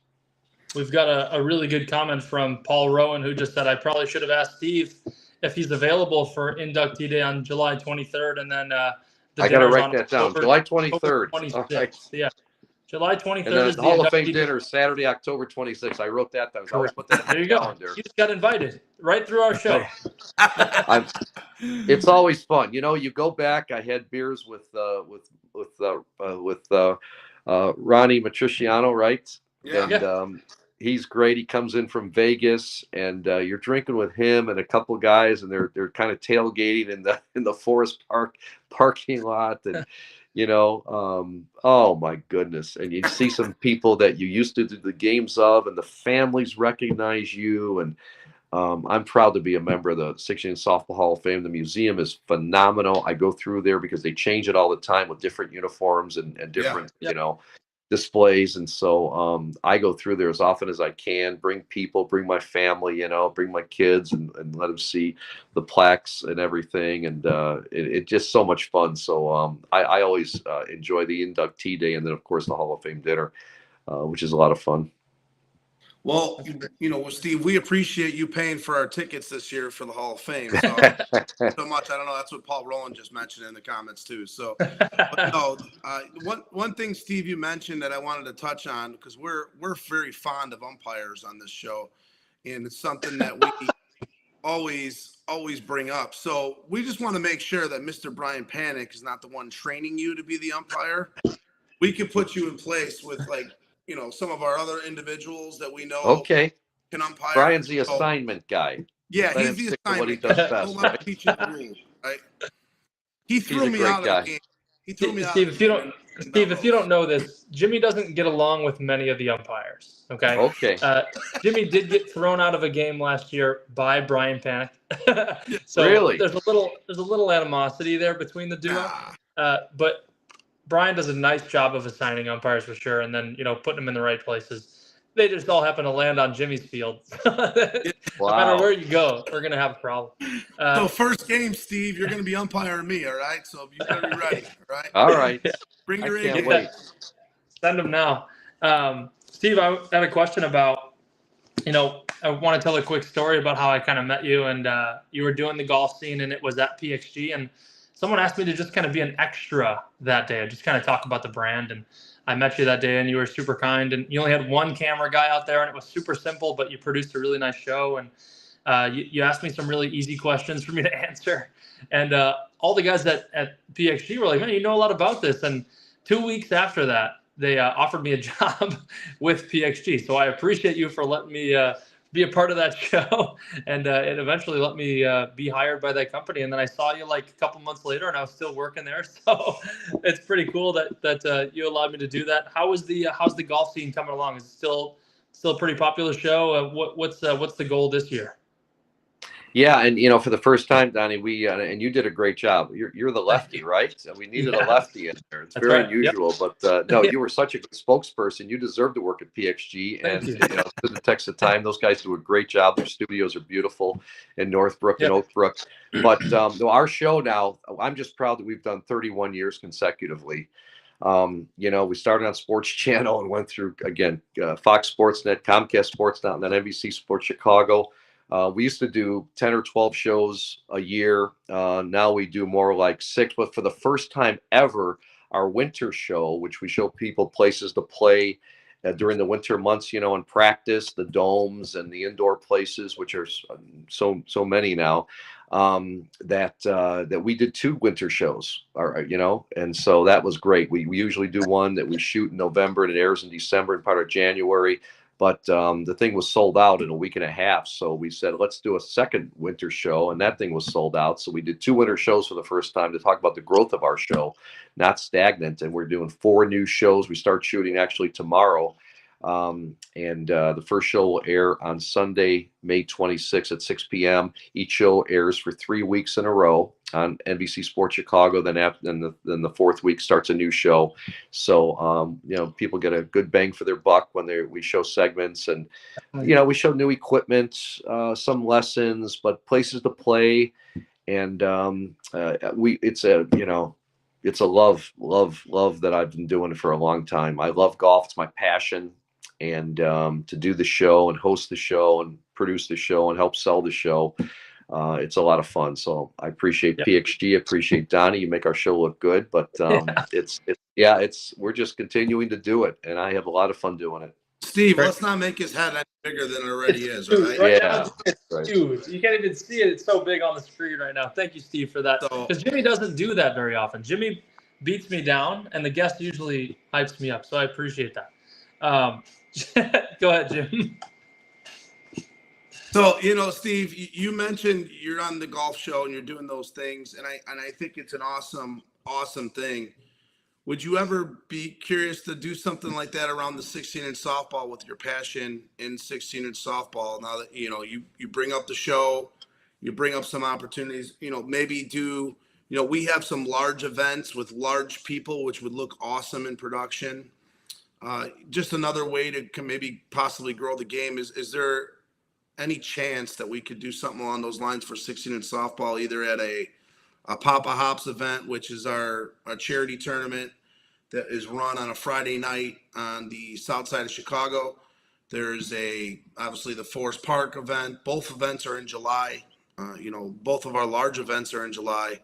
We've got a really good comment from Paul Rowan, who just said, "I probably should have asked Steve if he's available for inductee day on July 23rd, and then I got to write that down. July 23rd. Right. Yeah. July 23rd. And then is the Hall of Fame dinner dinner, Saturday, October 26th. I wrote that down. I always put that in there you calendar. go. You just got invited right through our show. It's always fun. You go back. I had beers with Ronnie Matriciano, right? Yeah. And he's great. He comes in from Vegas, and you're drinking with him and a couple guys, and they're kind of tailgating in the Forest Park parking lot, and oh my goodness. And you see some people that you used to do the games of, and the families recognize you. And I'm proud to be a member of the 16-inch Softball Hall of Fame. The museum is phenomenal. I go through there because they change it all the time with different uniforms and different, displays. And so I go through there as often as I can, bring people, bring my family, bring my kids and let them see the plaques and everything. And it's just so much fun. So I always enjoy the inductee day, and then of course the Hall of Fame dinner, which is a lot of fun. Well, Steve, we appreciate you paying for our tickets this year for the Hall of Fame. So much. I don't know. That's what Paul Rowland just mentioned in the comments too. So, but no, one thing, Steve, you mentioned that I wanted to touch on, because we're very fond of umpires on this show, and it's something that we always bring up. So we just want to make sure that Mr. Brian Panic is not the one training you to be the umpire. We could put you in place with some of our other individuals that we know can umpire. Brian's the assignment guy. Yeah, he's the assignment guy. He'll teach you the rules, right? He threw me out of the game. He threw me out. Steve, if you don't know this, Jimmy doesn't get along with many of the umpires. Okay. Okay. Jimmy did get thrown out of a game last year by Brian Panic. So Really? there's a little animosity there between the duo. But Brian does a nice job of assigning umpires for sure, and then putting them in the right places. They just all happen to land on Jimmy's field. No matter where you go, we're gonna have a problem. So first game, Steve, you're going to be umpiring me, all right? So you better be ready, all right? All right. Bring your I A can't game. wait. Send them now. Steve, I had a question about, I want to tell a quick story about how I kind of met you, and you were doing the golf scene, and it was at PXG, and someone asked me to just kind of be an extra that day. I just kind of talk about the brand, and I met you that day, and you were super kind, and you only had one camera guy out there, and it was super simple, but you produced a really nice show, and you asked me some really easy questions for me to answer, and all the guys at PXG were like, man, you know a lot about this, and 2 weeks after that, they offered me a job with PXG, so I appreciate you for letting me be a part of that show, and it eventually let me be hired by that company. And then I saw you like a couple months later, and I was still working there. So it's pretty cool that you allowed me to do that. How's the golf scene coming along? Is it still a pretty popular show? What's the goal this year? Yeah, and for the first time, Donnie, we and you did a great job. You're the lefty, right? So we needed a lefty in there. It's very unusual, but no, you were such a good spokesperson. You deserve to work at PXG, and to the text of time, those guys do a great job. Their studios are beautiful in Northbrook and Oakbrook. But our show now, I'm just proud that we've done 31 years consecutively. We started on Sports Channel and went through again Fox Sports Net, Comcast Sports Net, and then NBC Sports Chicago. We used to do 10 or 12 shows a year. Now we do more like 6, but for the first time ever, our winter show, which we show people places to play during the winter months, and practice, the domes and the indoor places, which are so many now, that we did 2 winter shows, and so that was great. We usually do one that we shoot in November and it airs in December and part of January. But the thing was sold out in a week and a half. So we said, let's do a second winter show. And that thing was sold out. So we did 2 winter shows for the first time to talk about the growth of our show, not stagnant. And we're doing 4 new shows. We start shooting actually tomorrow. And the first show will air on Sunday, May 26th at 6 p.m. Each show airs for 3 weeks in a row on NBC Sports Chicago. Then the 4th week starts a new show. So, people get a good bang for their buck when we show segments, and, we show new equipment, some lessons, but places to play. And it's a love that I've been doing it for a long time. I love golf. It's my passion. And to do the show and host the show and produce the show and help sell the show, it's a lot of fun. So I appreciate PXG, appreciate Donnie. You make our show look good, but we're just continuing to do it, and I have a lot of fun doing it. Steve, let's not make his head any bigger than it already is. Dude, Right? now, it's huge. You can't even see it. It's so big on the screen right now. Thank you, Steve, for that. Because Jimmy doesn't do that very often. Jimmy beats me down, and the guest usually hypes me up. So I appreciate that. Go ahead, Jim. So, Steve, you mentioned you're on the golf show and you're doing those things, and I think it's an awesome thing. Would you ever be curious to do something like that around the 16-inch softball with your passion in 16-inch softball? Now that you bring up the show, you bring up some opportunities. Maybe do we have some large events with large people, which would look awesome in production. Just another way to maybe possibly grow the game. Is there any chance that we could do something along those lines for 16-inch softball, either at a Papa Hops event, which is our charity tournament that is run on a Friday night on the south side of Chicago? There's obviously the Forest Park event. Both events are in July. Both of our large events are in July.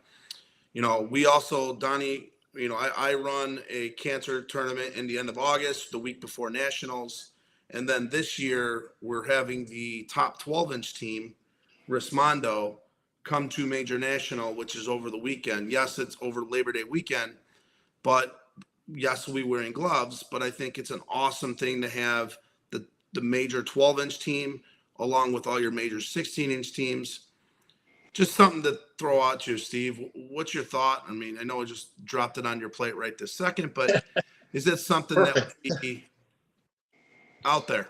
We also, Donnie, I run a cancer tournament in the end of August, the week before Nationals. And then this year, we're having the top 12-inch team, Rismondo, come to Major National, which is over the weekend. Yes, it's over Labor Day weekend, but yes, we're wearing gloves. But I think it's an awesome thing to have the major 12-inch team along with all your major 16-inch teams. Just something to throw out to you, Steve. What's your thought? I mean, I know I just dropped it on your plate right this second, but is it something that would be out there?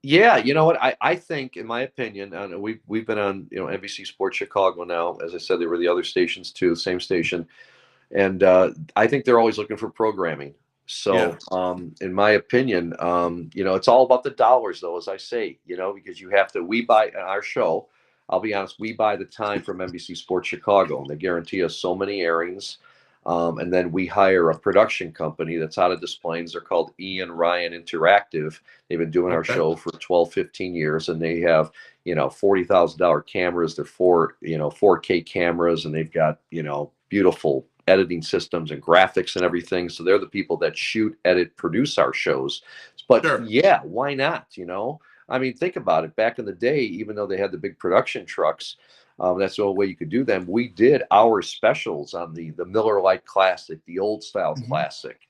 Yeah, you know what? I think, in my opinion, and we've been on NBC Sports Chicago now. As I said, they were the other stations too, same station, and I think they're always looking for programming. Yeah. So, in my opinion, it's all about the dollars, though, as I say, because you have to. We buy our show. I'll be honest, we buy the time from NBC Sports Chicago, and they guarantee us so many airings. And then we hire a production company that's out of Des Plaines. They're called Ian Ryan Interactive. They've been doing our Okay. show for 12, 15 years, and they have, $40,000 cameras. They're 4K cameras, and they've got, beautiful editing systems and graphics and everything. So they're the people that shoot, edit, produce our shows. But Sure. yeah, why not? I mean, think about it. Back in the day, even though they had the big production trucks, that's the only way you could do them. We did our specials on the Miller Lite Classic, the old style classic.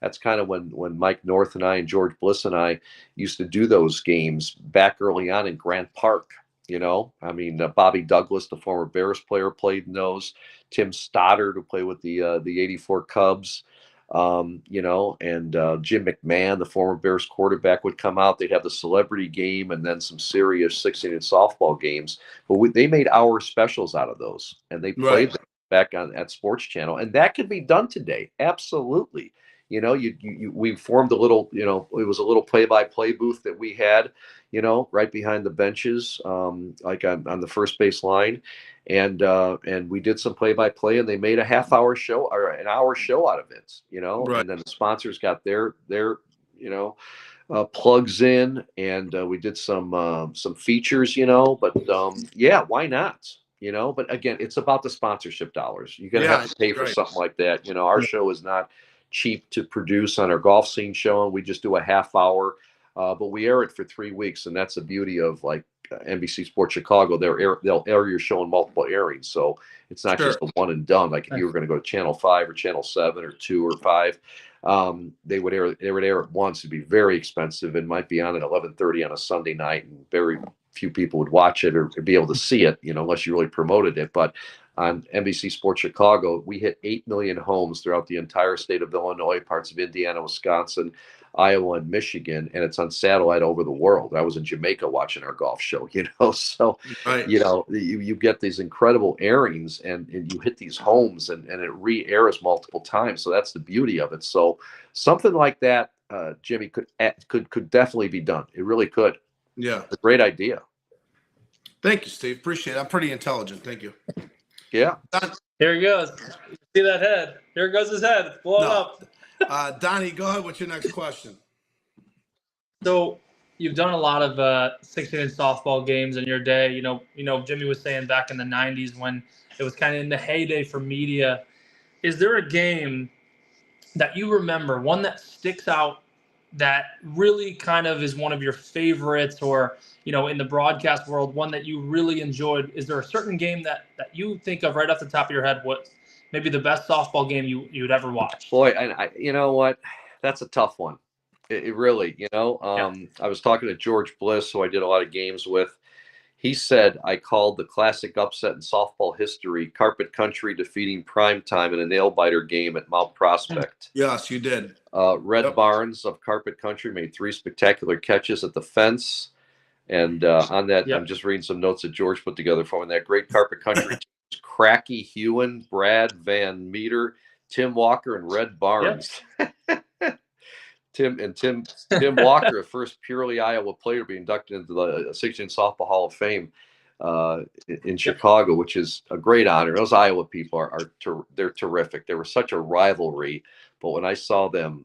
That's kind of when Mike North and I and George Bliss and I used to do those games back early on in Grant Park. I mean, Bobby Douglas, the former Bears player, played in those. Tim Stoddard, who played with the '84 Cubs. And Jim McMahon, the former Bears quarterback, would come out. They'd have the celebrity game and then some serious 16-inch softball games. But they made hour specials out of those, and they played them back at Sports Channel. And that could be done today. Absolutely. We formed a little, it was a little play-by-play booth that we had, right behind the benches, like on the first base line. And we did some play-by-play, and they made a half-hour show or an hour show out of it, Right. and then the sponsors got their plugs in, and we did some features, but yeah, why not? But again, it's about the sponsorship dollars. You're gonna have to pay for something like that. Our show is not cheap to produce on our golf scene show, and we just do a half hour, but we air it for 3 weeks, and that's the beauty of like NBC Sports Chicago. They'll air your show in multiple airings, so it's not just a one and done. Like if you were going to go to Channel 5 or Channel 7 or 2 or 5, they would air it once. It'd be very expensive and might be on at 11:30 on a Sunday night, and very few people would watch it or be able to see it, unless you really promoted it. But on NBC Sports Chicago, we hit 8 million homes throughout the entire state of Illinois, parts of Indiana, Wisconsin, Iowa, and Michigan, and it's on satellite over the world. I was in Jamaica watching our golf show, so you get these incredible airings, and you hit these homes, and it re-airs multiple times. So that's the beauty of it. So something like that, Jimmy, could definitely be done. It really could. Yeah. It's a great idea. Thank you, Steve. Appreciate it. I'm pretty intelligent. Thank you. Yeah. Here he goes. See that head? Here goes his head. It's blowing up. Donnie, go ahead with your next question. So you've done a lot of 16-inch softball games in your day. Jimmy was saying back in the 90s when it was kind of in the heyday for media. Is there a game that you remember, one that sticks out that really kind of is one of your favorites, or in the broadcast world, one that you really enjoyed? Is there a certain game that you think of right off the top of your head, what maybe the best softball game you'd ever watched? Boy, I you know what? That's a tough one. It really, I was talking to George Bliss, who I did a lot of games with. He said, I called the classic upset in softball history, Carpet Country defeating Primetime in a nail-biter game at Mount Prospect. Yes, you did. Red Barnes of Carpet Country made 3 spectacular catches at the fence. And on that, I'm just reading some notes that George put together for me. That great Carpet Country team, Cracky Hewen, Brad Van Meter, Tim Walker, and Red Barnes. Tim Walker, a first purely Iowa player to be inducted into the 16-inch Softball Hall of Fame in Chicago, which is a great honor. Those Iowa people they're terrific. They were such a rivalry, but when I saw them,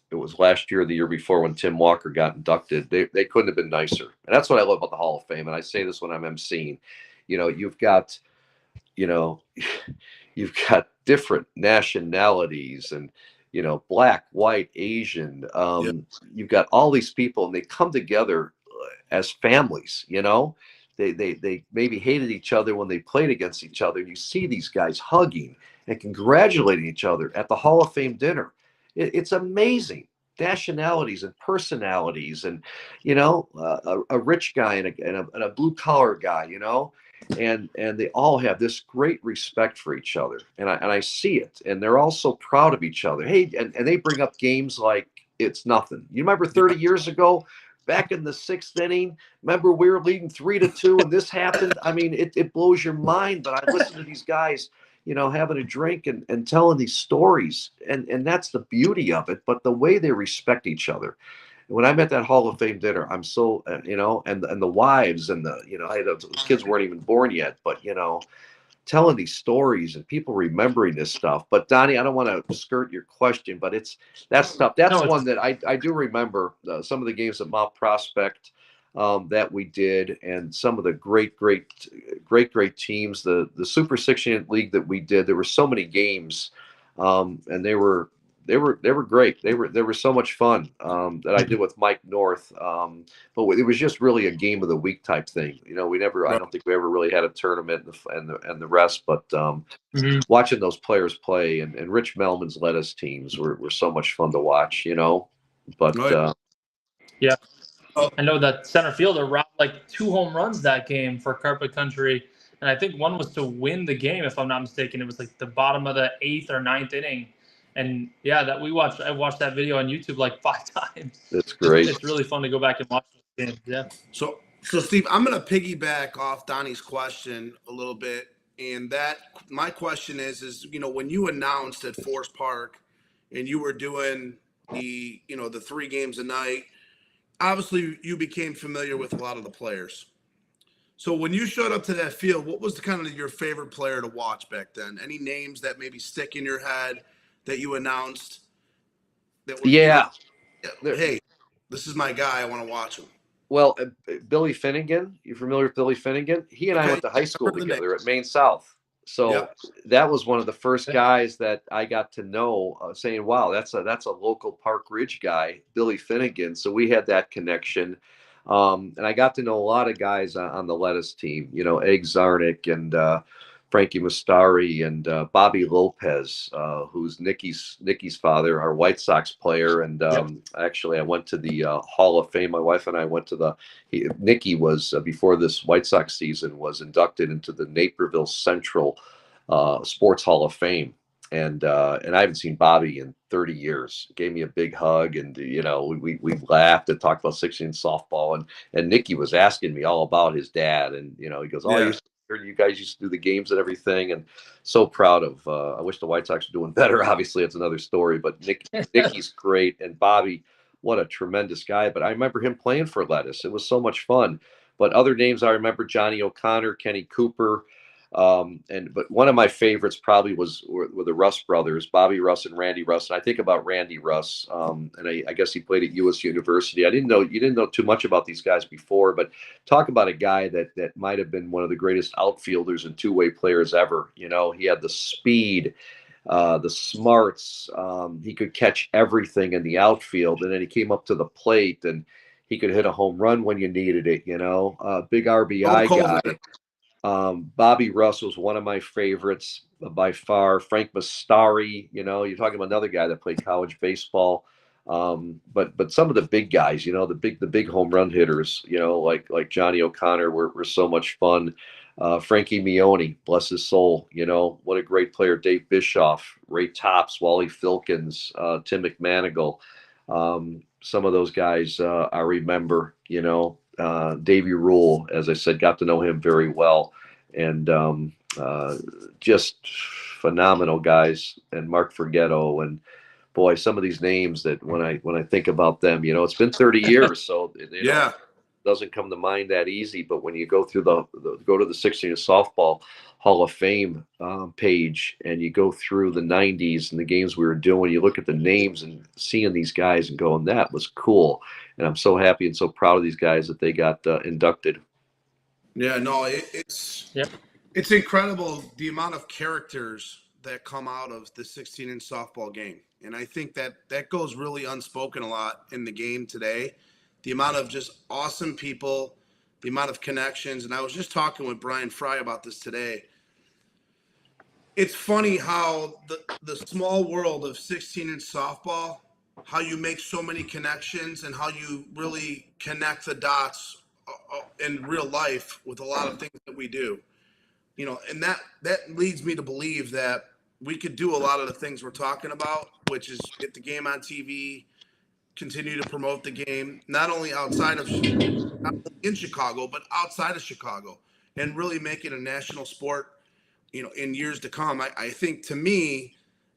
it was last year or the year before when Tim Walker got inducted. They couldn't have been nicer. And that's what I love about the Hall of Fame. And I say this when I'm emceeing. You've got different nationalities and, black, white, Asian. You've got all these people, and they come together as families, They maybe hated each other when they played against each other. You see these guys hugging and congratulating each other at the Hall of Fame dinner. It's amazing. Nationalities and personalities, and a rich guy and a blue collar guy, and they all have this great respect for each other, and I see it, and they're all so proud of each other. Hey, and they bring up games like it's nothing. You remember 30 years ago, back in the sixth inning, remember we were leading 3-2 and this happened. I mean, it blows your mind. But I listen to these guys, having a drink and telling these stories, and that's the beauty of it. But the way they respect each other. When I'm at that Hall of Fame dinner, I'm so, and the wives and those kids weren't even born yet, but telling these stories and people remembering this stuff. But Donnie, I don't want to skirt your question, but that's tough. That's No, one that I do remember some of the games at Mount Prospect that we did, and some of the great teams. The Super 16 League that we did. There were so many games, and they were great. They were so much fun that I did with Mike North. But it was just really a game of the week type thing. I don't think we ever really had a tournament and the rest. But watching those players play and Rich Melman's lettuce teams were so much fun to watch. But yeah. I know that center fielder robbed like 2 home runs that game for Carpet Country, and I think one was to win the game, if I'm not mistaken. It was like the bottom of the 8th or 9th inning, and yeah, I watched that video on YouTube like 5 times. It's great. It's really fun to go back and watch those games. Yeah. So Steve, I'm going to piggyback off Donnie's question a little bit, and my question is when you announced at Forest Park, and you were doing the 3 games a night. Obviously, you became familiar with a lot of the players. So when you showed up to that field, what was kind of your favorite player to watch back then? Any names that maybe stick in your head that you announced? Hey, this is my guy. I want to watch him. Well, Billy Finnegan. You familiar with Billy Finnegan? He and I went to high school together at Maine South. So that was one of the first guys that I got to know, saying, "Wow, that's a local Park Ridge guy, Billy Finnegan." So we had that connection, and I got to know a lot of guys on the lettuce team. Egg Zarnick and Frankie Mustari and Bobby Lopez, who's Nicky's father, our White Sox player. And actually, I went to the Hall of Fame. My wife and I went to Nicky was, before this White Sox season, was inducted into the Naperville Central Sports Hall of Fame. And I haven't seen Bobby in 30 years. Gave me a big hug, and we laughed and talked about 16 softball. And Nicky was asking me all about his dad, and he goes, "Oh, you guys used to do the games and everything," and so proud of. I wish the White Sox were doing better. Obviously, it's another story. But Nicky's great, and Bobby, what a tremendous guy. But I remember him playing for Lettuce. It was so much fun. But other names I remember: Johnny O'Connor, Kenny Cooper. But one of my favorites probably were the Russ brothers, Bobby Russ and Randy Russ. And I think about Randy Russ, and I guess he played at US University. You didn't know too much about these guys before, but talk about a guy that might have been one of the greatest outfielders and two-way players ever. He had the speed, the smarts. He could catch everything in the outfield, and then he came up to the plate and he could hit a home run when you needed it. Big RBI guy. Bobby Russ was one of my favorites by far. Frank Mustari, you're talking about another guy that played college baseball. But some of the big guys, the big home run hitters, like Johnny O'Connor were so much fun. Frankie Mione, bless his soul, what a great player. Dave Bischoff, Ray Topps, Wally Filkins, Tim McManigal. Some of those guys I remember, Davey Rule, as I said, got to know him very well, and just phenomenal guys. And Mark Forgetto, and boy, some of these names that when I think about them, it's been 30 years, so it doesn't come to mind that easy. But when you go through go to the 16 softball Hall of Fame page, and you go through the 90s and the games we were doing, you look at the names and seeing these guys and going, that was cool. And I'm so happy and so proud of these guys that they got inducted. Yeah, no, it's incredible the amount of characters that come out of the 16-inch softball game. And I think that goes really unspoken a lot in the game today. The amount of just awesome people, the amount of connections. And I was just talking with Brian Fry about this today. It's funny how the small world of 16-inch softball, how you make so many connections and how you really connect the dots in real life with a lot of things that we do. and that leads me to believe that we could do a lot of the things we're talking about, which is get the game on TV, continue to promote the game, not only not only in Chicago, but outside of Chicago, and really make it a national sport, in years to come. I think, to me,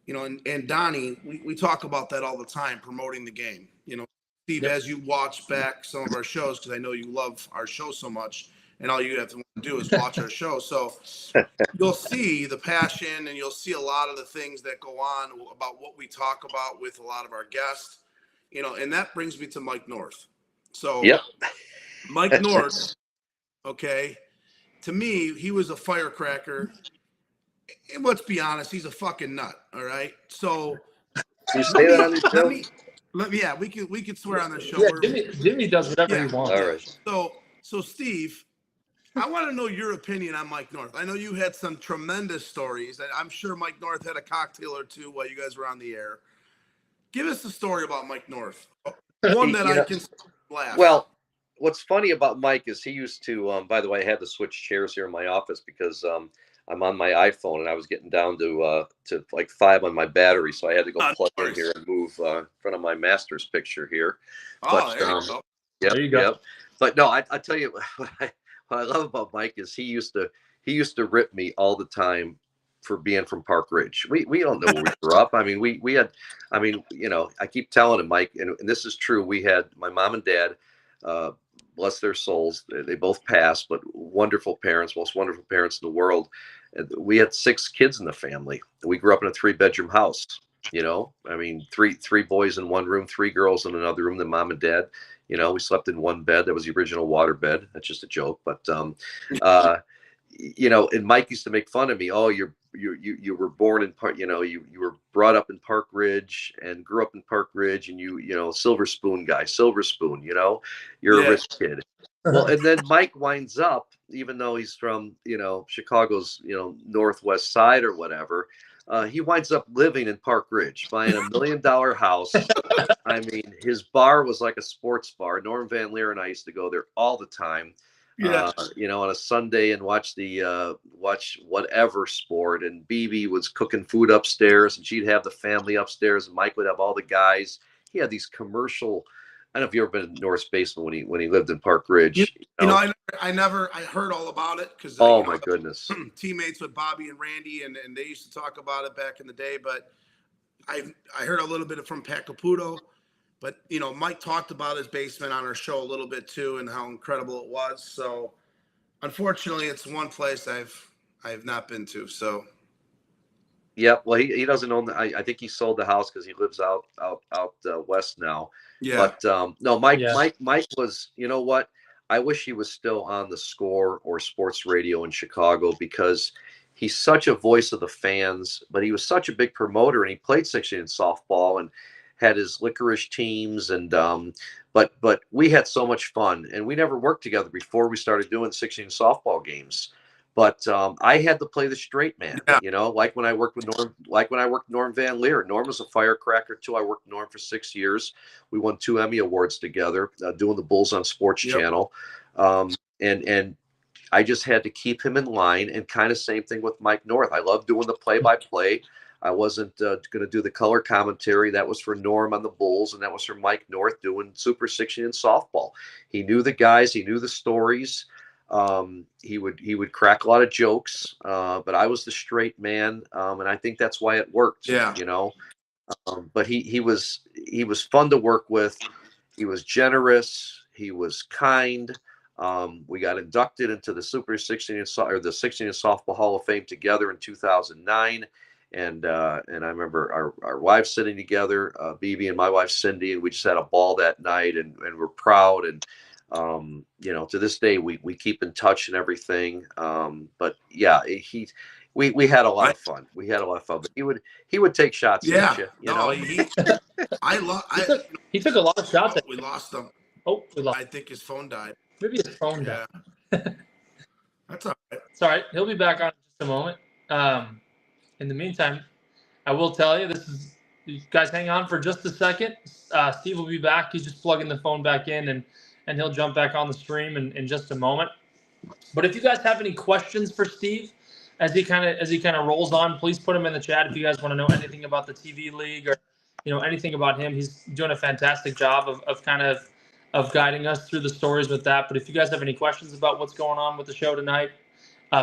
and Donnie, we talk about that all the time, promoting the game. Steve, Yep. as you watch back some of our shows, because I know you love our show so much, and all you have to do is watch our show. So you'll see the passion, and you'll see a lot of the things that go on about what we talk about with a lot of our guests, and that brings me to Mike North. So Yep. Mike North, okay, to me, he was a firecracker. And let's be honest, he's a fucking nut. All right. So You say that on the show? yeah, we could swear on the show. Yeah, Jimmy does whatever he wants. All right. So Steve, I want to know your opinion on Mike North. I know you had some tremendous stories. I'm sure Mike North had a cocktail or two while you guys were on the air. Give us the story about Mike North. One that I can laugh. Well, what's funny about Mike is he used to, by the way, I had to switch chairs here in my office because I'm on my iPhone and I was getting down to like 5 on my battery. So I had to go plug in here and move in front of my master's picture here. Oh, there you go. Yep, There you go. Yep. But no, I tell you what I love about Mike is he used to rip me all the time for being from Park Ridge. We don't know where we grew up. I mean, we had, I keep telling him, Mike, and this is true. We had my mom and dad, bless their souls. They both passed, but wonderful parents, most wonderful parents in the world. And we had 6 kids in the family. We grew up in a 3-bedroom house. Three boys in one room, 3 girls in another room. The mom and dad. We slept in one bed. That was the original water bed. That's just a joke, but and Mike used to make fun of me. Oh, you were born in Park, you were brought up in Park Ridge and grew up in Park Ridge, and Silver Spoon guy, Silver Spoon, you're a rich kid. Well, and then Mike winds up, even though he's from, Chicago's, northwest side or whatever, he winds up living in Park Ridge, buying $1 million house. I mean, his bar was like a sports bar. Norm Van Leer and I used to go there all the time. Yeah. On a Sunday and watch whatever sport. And BB was cooking food upstairs, and she'd have the family upstairs, and Mike would have all the guys. He had these commercial. I don't know if you've ever been in North's basement when he lived in Park Ridge. I heard all about it because my goodness, teammates with Bobby and Randy, and they used to talk about it back in the day. But I heard a little bit from Pat Caputo. But, Mike talked about his basement on our show a little bit too, and how incredible it was. So unfortunately, it's one place I've not been to. So. Yeah. Well, he doesn't own I think he sold the house because he lives out west now. Yeah. But no, Mike was, you know what? I wish he was still on the Score or sports radio in Chicago, because he's such a voice of the fans, but he was such a big promoter, and he played 6A in softball and had his licorice teams, and but we had so much fun, and we never worked together before we started doing 16 softball games. But I had to play the straight man, like when I worked with Norm, Norm Van Leer. Norm was a firecracker too. I worked with Norm for 6 years. We won 2 Emmy Awards together, doing the Bulls on Sports Channel, and I just had to keep him in line. And kind of same thing with Mike North. I love doing the play-by-play. I wasn't going to do the color commentary. That was for Norm on the Bulls, and that was for Mike North doing Super 16 and softball. He knew the guys. He knew the stories. He would crack a lot of jokes, but I was the straight man, and I think that's why it worked. Yeah. But he was fun to work with. He was generous. He was kind. We got inducted into the Super 16 or the 16 and softball Hall of Fame together in 2009. And I remember our wives sitting together, BB and my wife Cindy, and we just had a ball that night, and we're proud. And to this day we keep in touch and everything. But yeah, we had a lot of fun. We had a lot of fun. But he would take shots at you. He took a lot of shots at you. We lost him. Oh, we lost. I think his phone died. Maybe his phone died. That's all right. It's all right. He'll be back on in just a moment. In the meantime, I will tell you, you guys hang on for just a second. Steve will be back. He's just plugging the phone back in, and he'll jump back on the stream in just a moment. But if you guys have any questions for Steve, as he kind of rolls on, please put him in the chat if you guys want to know anything about the TV league or anything about him. He's doing a fantastic job of guiding us through the stories with that. But if you guys have any questions about what's going on with the show tonight,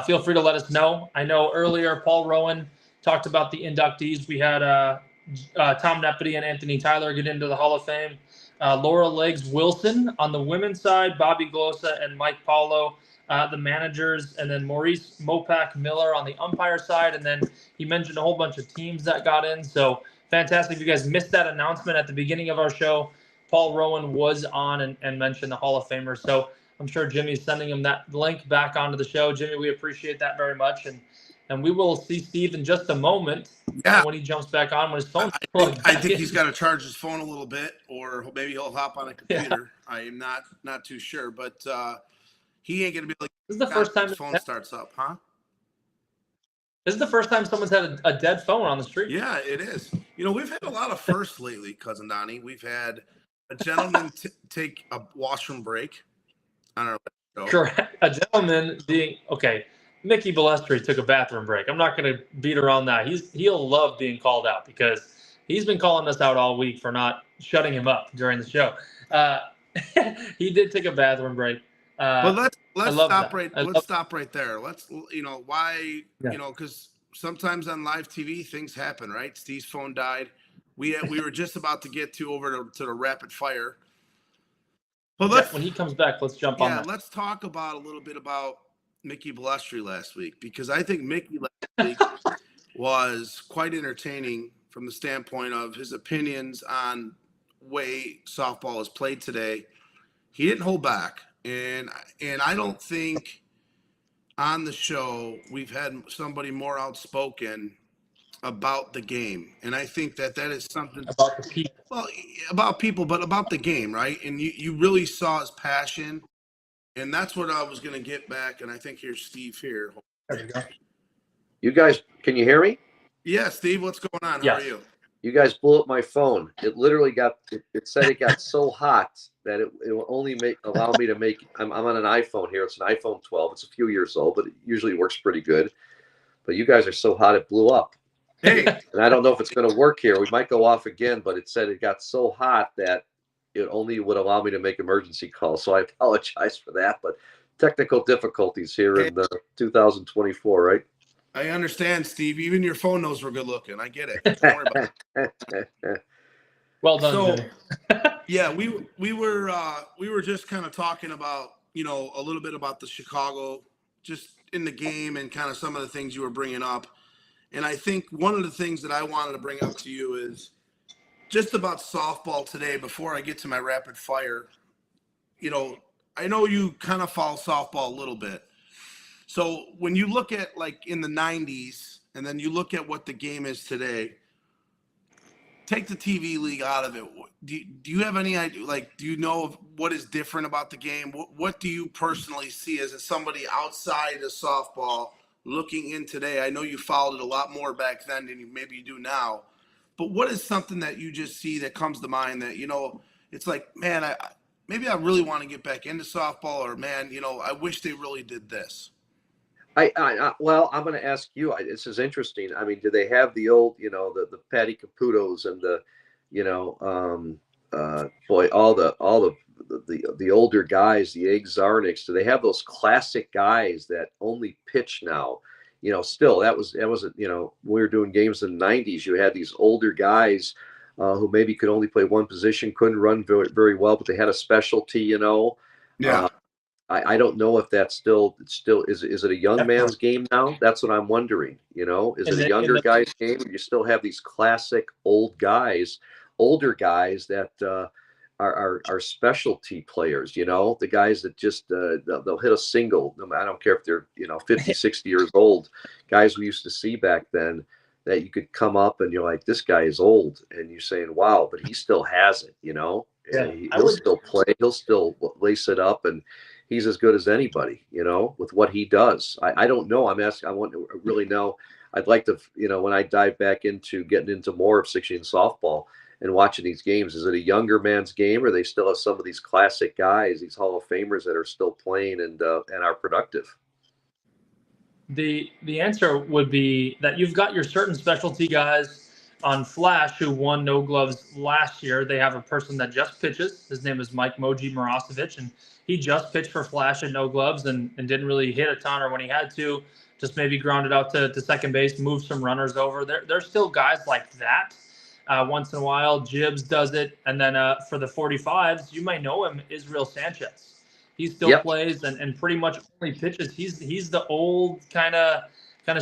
feel free to let us know. I know earlier Paul Rowan talked about the inductees. We had Tom Nepety and Anthony Tyler get into the Hall of Fame. Laura Legs Wilson on the women's side, Bobby Glosa and Mike Paulo, the managers, and then Maurice Mopak Miller on the umpire side. And then he mentioned a whole bunch of teams that got in. So fantastic. If you guys missed that announcement at the beginning of our show, Paul Rowan was on and mentioned the Hall of Famers. So I'm sure Jimmy's sending him that link back onto the show. Jimmy, we appreciate that very much. And we will see Steve in just a moment when he jumps back on when his phone. I think he's got to charge his phone a little bit, or maybe he'll hop on a computer. Yeah. I am not too sure, but he ain't going to be like, this is the first time his phone starts up, huh? This is the first time someone's had a dead phone on the street. Yeah, it is. We've had a lot of firsts lately, Cousin Donnie. We've had a gentleman take a washroom break on our show. Correct. A gentleman being, okay, Mickey Balestri took a bathroom break. I'm not going to beat around that. He'll love being called out because he's been calling us out all week for not shutting him up during the show. He did take a bathroom break. But let's stop right there. Let's why because sometimes on live TV things happen, right? Steve's phone died. We were just about to get over to the rapid fire. But when he comes back, let's jump on that. Yeah, let's talk about a little bit about Mickey Balestri last week, because I think Mickey last week was quite entertaining from the standpoint of his opinions on way softball is played today. He didn't hold back, and I don't think on the show we've had somebody more outspoken about the game, and I think that is something about the people. Well, about people, but about the game, right? And you really saw his passion. And that's what I was going to get back. And I think here's Steve here. There you go. You guys, can you hear me? Yeah, Steve, what's going on? Yes. How are you? You guys blew up my phone. It literally it said it got so hot that it will only allow me to make, I'm on an iPhone here. It's an iPhone 12. It's a few years old, but it usually works pretty good. But you guys are so hot, it blew up. Hey. And I don't know if it's going to work here. We might go off again, but it said it got so hot that it only would allow me to make emergency calls. So I apologize for that, but technical difficulties here in 2024, right? I understand, Steve. Even your phone knows we're good looking. I get it. Don't worry about it. Well done, Jimmy. Yeah, we were just kind of talking about, a little bit about the Chicago, just in the game and kind of some of the things you were bringing up. And I think one of the things that I wanted to bring up to you is just about softball today, before I get to my rapid fire. I know you kind of follow softball a little bit. So when you look at like in the 90s and then you look at what the game is today, take the TV league out of it. Do you have any idea, do you know of what is different about the game? What do you personally see as somebody outside of softball looking in today? I know you followed it a lot more back then than maybe you do now. But what is something that you just see that comes to mind that, it's like, man, I really want to get back into softball, or man, I wish they really did this. Well, I'm going to ask you, this is interesting. I mean, do they have the old, the Patty Caputos and the, all the older guys, the Egg Zarnicks, do they have those classic guys that only pitch now? Still, that was we were doing games in the 90s. You had these older guys who maybe could only play one position, couldn't run very, very well, but they had a specialty, Yeah. I don't know if that's still is it a young man's game now? That's what I'm wondering. Is it a younger guy's game? Or you still have these classic older guys that are specialty players, the guys that just they'll hit a single. I don't care if they're 50, 60 years old. Guys we used to see back then that you could come up and you're like, this guy is old, and you're saying, wow, but he still has it. Yeah, He'll still play. He'll still lace it up, and he's as good as anybody. With what he does. I don't know. I'm asking. I want to really know. I'd like to, when I dive back into getting into more of 16 softball and watching these games, is it a younger man's game, or they still have some of these classic guys, these Hall of Famers that are still playing and are productive? The answer would be that you've got your certain specialty guys on Flash who won No Gloves last year. They have a person that just pitches. His name is Mike Moji Marasovic, and he just pitched for Flash at No Gloves and didn't really hit a ton, or when he had to, just maybe grounded out to second base, move some runners over. There's still guys like that. Once in a while, Jibbs does it. And then for the 45s, you might know him, Israel Sanchez. He still plays and pretty much only pitches. He's the old kind of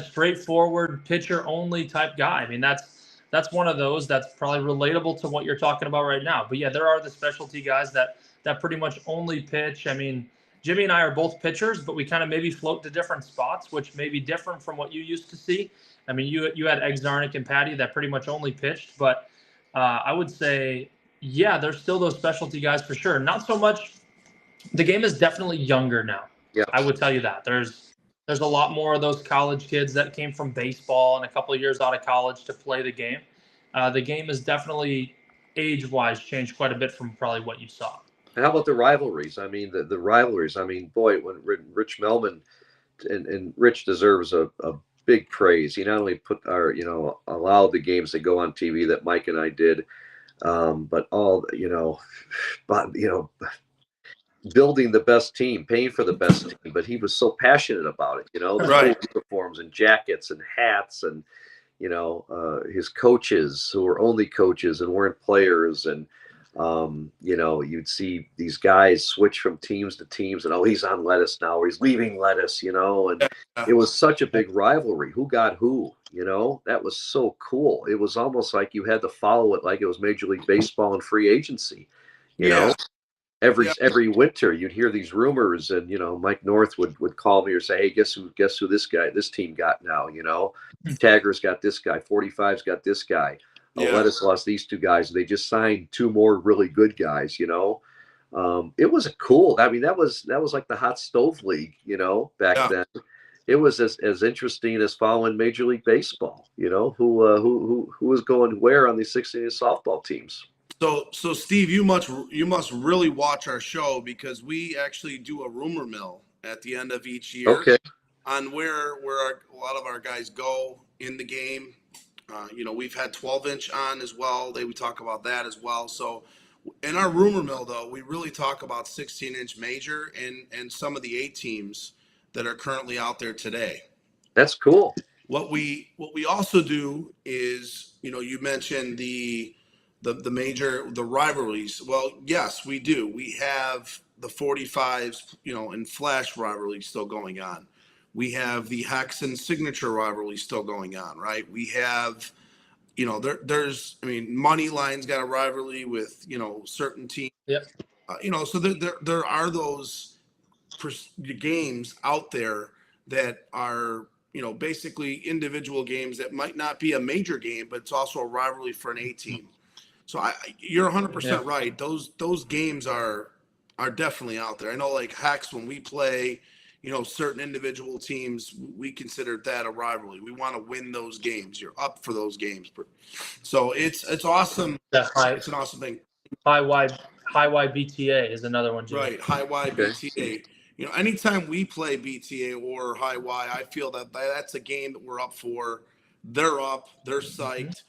straightforward pitcher only type guy. I mean, that's one of those that's probably relatable to what you're talking about right now. But yeah, there are the specialty guys that pretty much only pitch. I mean, Jimmy and I are both pitchers, but we kind of maybe float to different spots, which may be different from what you used to see. I mean, you had Egg Zarnik and Patty that pretty much only pitched, but I would say, yeah, there's still those specialty guys for sure. Not so much. The game is definitely younger now. Yeah, I would tell you that. There's a lot more of those college kids that came from baseball and a couple of years out of college to play the game. The game is definitely age-wise changed quite a bit from probably what you saw. And how about the rivalries? I mean, the rivalries. I mean, boy, when Rich Melman and Rich deserves a big praise. He not only allowed the games to go on TV that Mike and I did, but building the best team, paying for the best team. But he was so passionate about it. The Right. uniforms and jackets and hats and his coaches who were only coaches and weren't players and. You'd see these guys switch from teams to teams and, he's on lettuce now, or he's leaving lettuce, and it was such a big rivalry. Who got who, that was so cool. It was almost like you had to follow it like it was Major League Baseball and free agency, every winter you'd hear these rumors and, Mike North would call me or say, hey, guess who this team got now, Taggers got this guy, 45's got this guy. Lettuce lost these two guys. They just signed two more really good guys. It was a cool. I mean, that was like the hot stove league. Back then, it was as interesting as following Major League Baseball. Who was going where on these 16 softball teams. So Steve, you must really watch our show because we actually do a rumor mill at the end of each year. Okay. On where a lot of our guys go in the game. We've had 12-inch on as well. We talk about that as well. So in our rumor mill, though, we really talk about 16-inch major and some of the 8 teams that are currently out there today. That's cool. What we also do is, you mentioned the rivalries. Well, yes, we do. We have the 45s, and Flash rivalry still going on. We have the Hex and Signature rivalry still going on, right? We have, there's Money Line's got a rivalry with, certain teams. Yep. So there are those games out there that are, basically individual games that might not be a major game, but it's also a rivalry for an A team. So you're 100% right. Those games are definitely out there. I know, like Hex, when we play, certain individual teams, we consider that a rivalry. We want to win those games. You're up for those games. So it's awesome. It's an awesome thing. High Y BTA is another one, Jimmy. Right, High Y BTA. Anytime we play BTA or High Y, I feel that's a game that we're up for. They're up. They're psyched.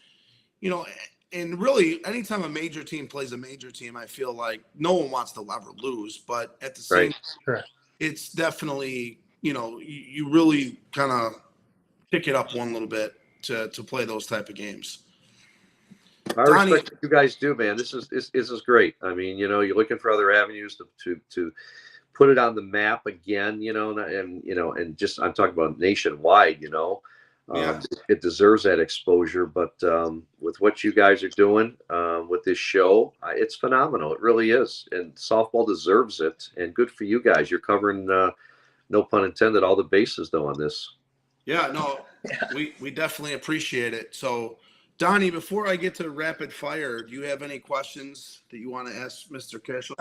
And really, anytime a major team plays a major team, I feel like no one wants to ever lose. But at the same time, it's definitely, you really kind of pick it up one little bit to play those type of games. I respect what you guys do, man. This is great. I mean, you're looking for other avenues to put it on the map again, and just I'm talking about nationwide, It deserves that exposure. But with what you guys are doing with this show, it's phenomenal. It really is. And softball deserves it. And good for you guys. You're covering, no pun intended, all the bases, though, on this. Yeah, no, we definitely appreciate it. So, Donnie, before I get to rapid fire, do you have any questions that you want to ask Mr. Kashul?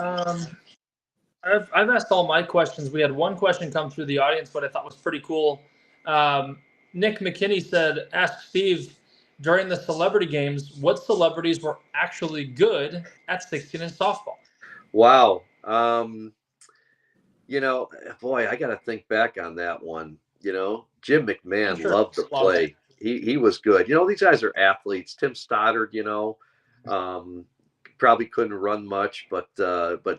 I've asked all my questions. We had one question come through the audience, but I thought was pretty cool. Nick McKinney said, ask Steve, during the celebrity games, what celebrities were actually good at 16-inch softball? Wow. Boy, I got to think back on that one. Jim McMahon Sure. loved to play. He was good. These guys are athletes. Tim Stoddard, probably couldn't run much, but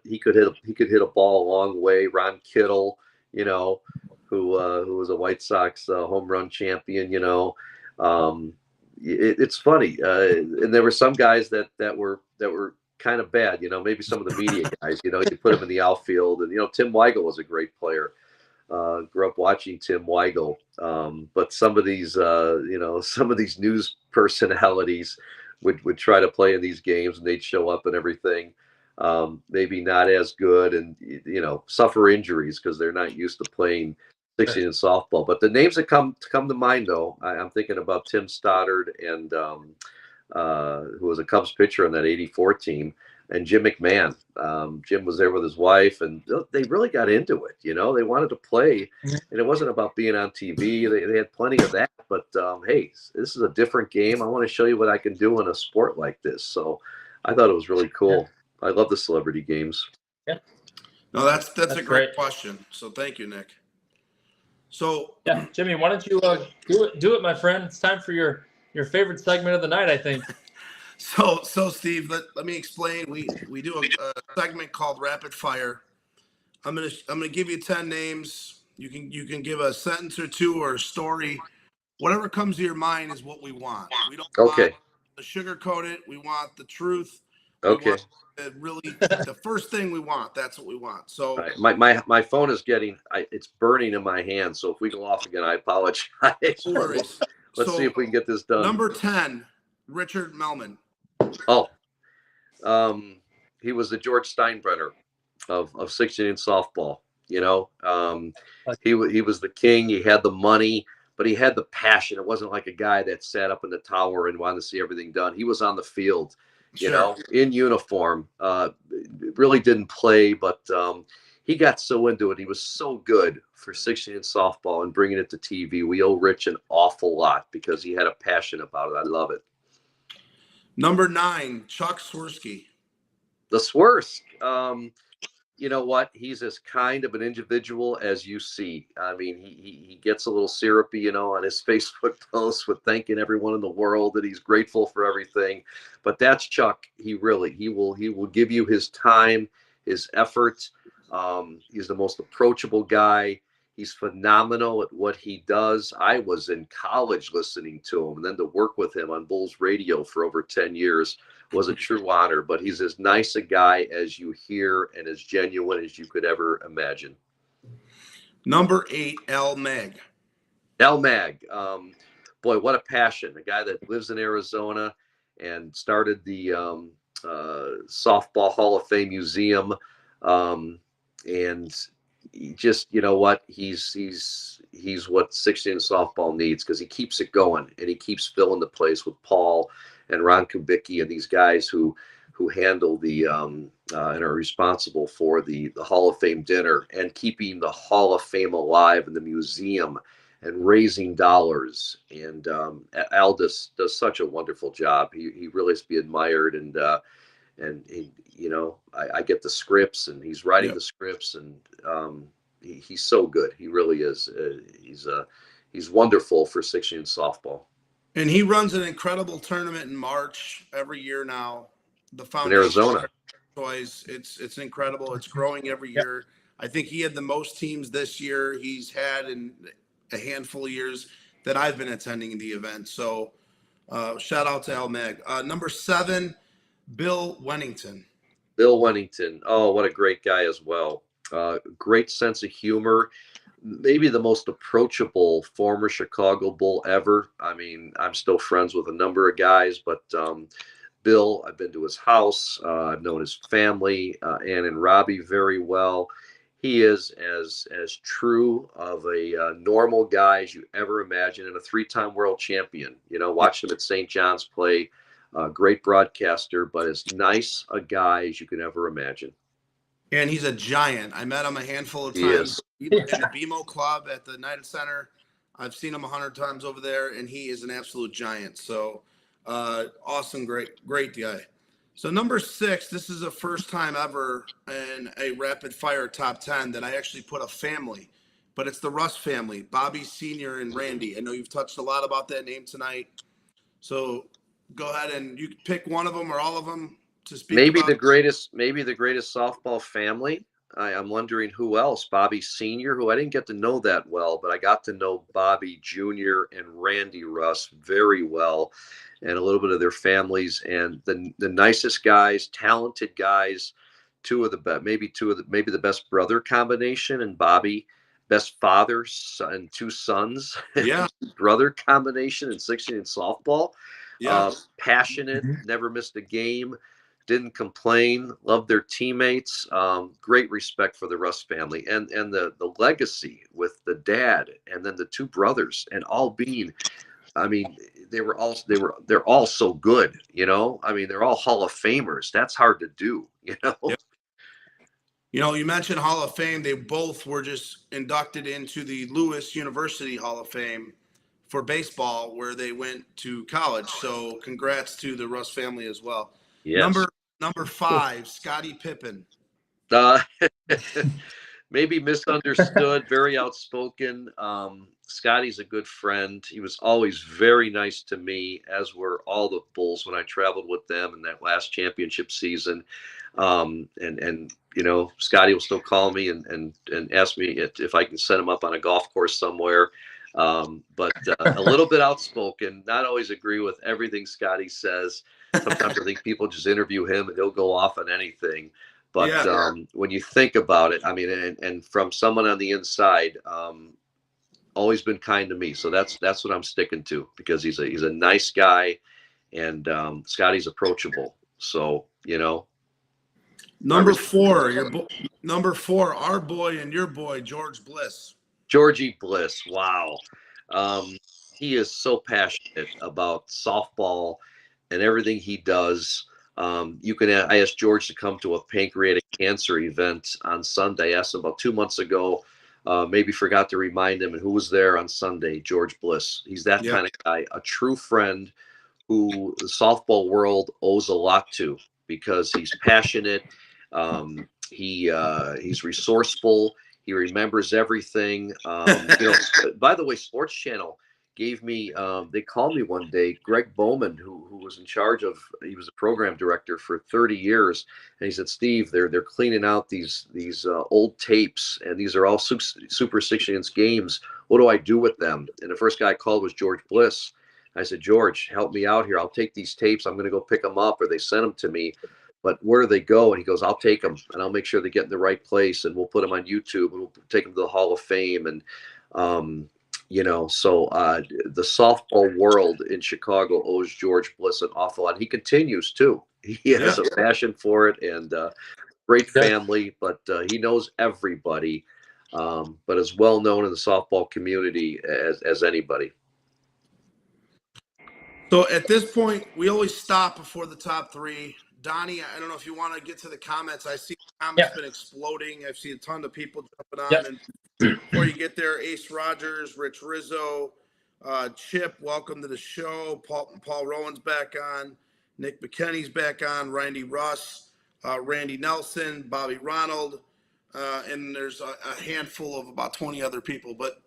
he could hit a ball a long way. Ron Kittle, who was a White Sox home run champion. It's funny, and there were some guys that were kind of bad. Maybe some of the media guys. You put them in the outfield, and Tim Weigel was a great player. Grew up watching Tim Weigel, but some of these news personalities would try to play in these games, and they'd show up and everything. Maybe not as good, and suffer injuries because they're not used to playing 16 in softball. But the names that come to mind, though, I'm thinking about Tim Stoddard and who was a Cubs pitcher on that '84 team. And Jim McMahon. Jim was there with his wife, and they really got into it. They wanted to play, and it wasn't about being on TV. They had plenty of that, but hey, this is a different game. I want to show you what I can do in a sport like this. So I thought it was really cool. I love the celebrity games. Yeah. No, that's a great great question. So thank you, Nick. So yeah, Jimmy, why don't you do it, my friend? It's time for your favorite segment of the night, I think. So Steve, let me explain. We do a segment called Rapid Fire. I'm gonna give you 10 names. You can give a sentence or two or a story. Whatever comes to your mind is what we want. We don't want to sugarcoat it. We want the truth. Okay. Really, the first thing we want. That's what we want. So right. my phone is it's burning in my hand. So if we go off again, I apologize. No worries. Let's see if we can get this done. Number 10, Richard Melman. Oh, he was the George Steinbrenner of 16 in softball. He was the king. He had the money, but he had the passion. It wasn't like a guy that sat up in the tower and wanted to see everything done. He was on the field, in uniform. Really didn't play, but he got so into it. He was so good for 16 in softball and bringing it to TV. We owe Rich an awful lot because he had a passion about it. I love it. Number 9, Chuck Swirsky. The Swirsk. You know what? He's as kind of an individual as you see. I mean, he gets a little syrupy, on his Facebook posts with thanking everyone in the world that he's grateful for everything. But that's Chuck. He will give you his time, his effort. He's the most approachable guy. He's phenomenal at what he does. I was in college listening to him, and then to work with him on Bulls Radio for over 10 years was a true honor. But he's as nice a guy as you hear and as genuine as you could ever imagine. Number 8, Al Mag. Al Mag. Boy, what a passion. A guy that lives in Arizona and started the Softball Hall of Fame Museum. And he just, he's what 16 softball needs, because he keeps it going and he keeps filling the place with Paul and Ron Kubicki and these guys who handle the and are responsible for the Hall of Fame dinner and keeping the Hall of Fame alive in the museum and raising dollars. And Al does such a wonderful job. He really is to be admired. And he, I get the scripts, and he's writing the scripts, and he's so good. He really is. He's wonderful for 16 softball. And he runs an incredible tournament in March every year now. The Foundation in Arizona. Toys. It's incredible. It's growing every year. I think he had the most teams this year he's had in a handful of years that I've been attending the event. So shout out to Al Mag. Number 7. Bill Wennington. Bill Wennington. Oh, what a great guy as well. Great sense of humor. Maybe the most approachable former Chicago Bull ever. I mean, I'm still friends with a number of guys, but Bill, I've been to his house. I've known his family, Ann and Robbie, very well. He is as true of a normal guy as you ever imagine, and a 3-time world champion. Watched him at St. John's play. Great broadcaster, but as nice a guy as you can ever imagine. And he's a giant. I met him a handful of times in the BMO Club at the United Center. I've seen him 100 times over there, and he is an absolute giant. So awesome, great guy. So number 6, this is the first time ever in a rapid fire top 10 that I actually put a family but it's the Russ family, Bobby Sr. and Randy. I know you've touched a lot about that name tonight. So go ahead and you can pick one of them or all of them to speak Maybe about. the greatest softball family. I'm wondering who else. Bobby Sr., who I didn't get to know that well, but I got to know Bobby Jr. and Randy Russ very well, and a little bit of their families, and the nicest guys, talented guys. Maybe the best brother combination, and Bobby, best father and two sons, Yeah. brother combination in 16 in softball. Yeah. Passionate, never missed a game, didn't complain, loved their teammates. Great respect for the Russ family, and the legacy with the dad and then the two brothers, and all being, I mean, they're all so good, you know. I mean, they're all Hall of Famers. That's hard to do, you know. Yep. You know, you mentioned Hall of Fame. They both were just inducted into the Lewis University Hall of Fame for baseball, where they went to college. So congrats to the Russ family as well. Yes. Number 5, Scottie Pippen. Uh, maybe misunderstood, very outspoken. Scotty's a good friend. He was always very nice to me, as were all the Bulls when I traveled with them in that last championship season. And you know, Scotty will still call me and ask me if I can set him up on a golf course somewhere. But a little bit outspoken, not always agree with everything Scotty says. Sometimes I think people just interview him and he'll go off on anything. But when you think about it, I mean, and from someone on the inside, always been kind to me. So that's what I'm sticking to, because he's a nice guy, and Scotty's approachable. So, you know. Number 4, number 4, our boy and your boy, George Bliss. Georgie Bliss. Wow. He is so passionate about softball and everything he does. I asked George to come to a pancreatic cancer event on Sunday. I asked him about 2 months ago. Maybe forgot to remind him, and who was there on Sunday? George Bliss. He's that kind of guy, a true friend who the softball world owes a lot to, because he's passionate. He's resourceful. He remembers everything. You know, by the way, Sports Channel gave me, they called me one day, Greg Bowman, who was in charge of, he was a program director for 30 years. And he said, Steve, they're cleaning out these old tapes, and these are all Super 16 games. What do I do with them? And the first guy I called was George Bliss. I said, George, help me out here. I'll take these tapes. I'm going to go pick them up, or they sent them to me. But where do they go? And he goes, I'll take them, and I'll make sure they get in the right place, and we'll put them on YouTube, and we'll take them to the Hall of Fame. And, you know, so the softball world in Chicago owes George Bliss an awful lot. He continues too. He has a passion for it, and great family, but he knows everybody, but is well known in the softball community as anybody. So at this point, we always stop before the top 3. Donnie, I don't know if you want to get to the comments. I see the comments been exploding. I've seen a ton of people jumping on. And before you get there, Ace Rogers, Rich Rizzo, Chip, welcome to the show. Paul Rowan's back on. Nick McKenney's back on. Randy Russ, Randy Nelson, Bobby Ronald, and there's a handful of about 20 other people. But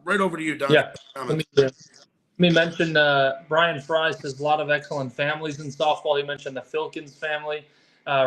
right over to you, Donnie. Let me mention Brian Fry says a lot of excellent families in softball. He mentioned the Filkins family.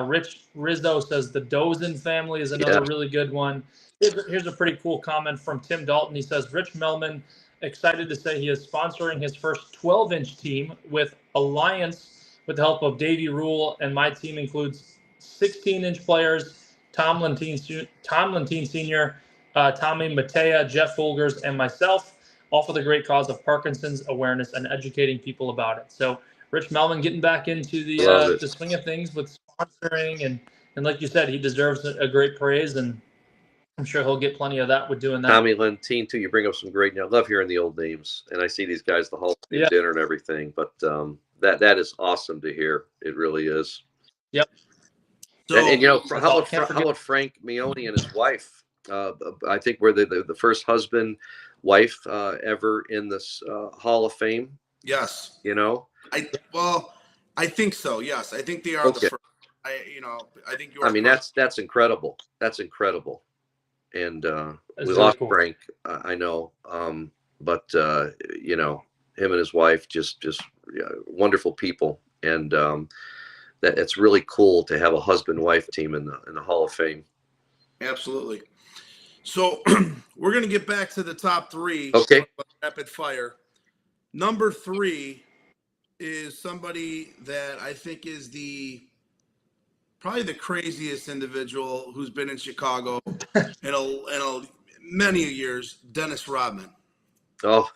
Rich Rizzo says the Dozen family is another really good one. Here's a pretty cool comment from Tim Dalton. He says, Rich Melman, excited to say he is sponsoring his first 12-inch team with Alliance with the help of Davey Rule, and my team includes 16-inch players, Tom Lentine Sr., Tommy Matea, Jeff Folgers, and myself, all for the great cause of Parkinson's awareness and educating people about it. So Rich Melman getting back into the swing of things with sponsoring, and like you said, he deserves a great praise, and I'm sure he'll get plenty of that with doing that. Tommy Lentine too. You bring up some great. I love hearing the old names, and I see these guys the Hall of Fame dinner and everything. But that is awesome to hear. It really is. Yep. So, and you know, how about Frank Mione and his wife? I think we're the first husband wife ever in this Hall of Fame. Yes. You know. I think so. Yes, I think they are the first. I think you are. I mean, that's incredible. That's incredible. and That's we really lost cool. Frank. I know, but you know, him and his wife just wonderful people, and that it's really cool to have a husband-wife team in the Hall of Fame. Absolutely. So we're gonna get back to the top three. Okay. Rapid fire. Number 3 is somebody that I think is probably the craziest individual who's been in Chicago in many years, Dennis Rodman. Oh,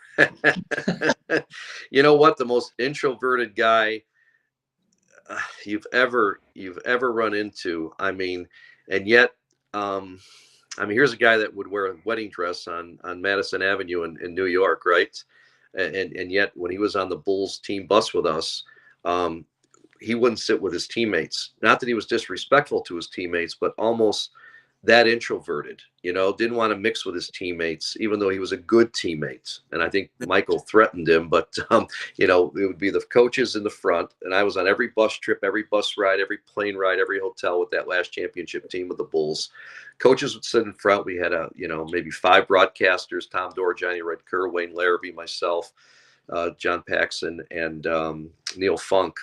you know what? The most introverted guy you've ever run into. I mean, and yet, I mean, here's a guy that would wear a wedding dress on Madison Avenue in New York, right? And yet, when he was on the Bulls team bus with us, um, he wouldn't sit with his teammates. Not that he was disrespectful to his teammates, but almost that introverted, you know, didn't want to mix with his teammates, even though he was a good teammate. And I think Michael threatened him, but, you know, it would be the coaches in the front. And I was on every bus trip, every bus ride, every plane ride, every hotel with that last championship team with the Bulls. Coaches would sit in front. We had, you know, maybe 5 broadcasters, Tom Dorr, Johnny Red Kerr, Wayne Larrabee, myself, John Paxson, and Neil Funk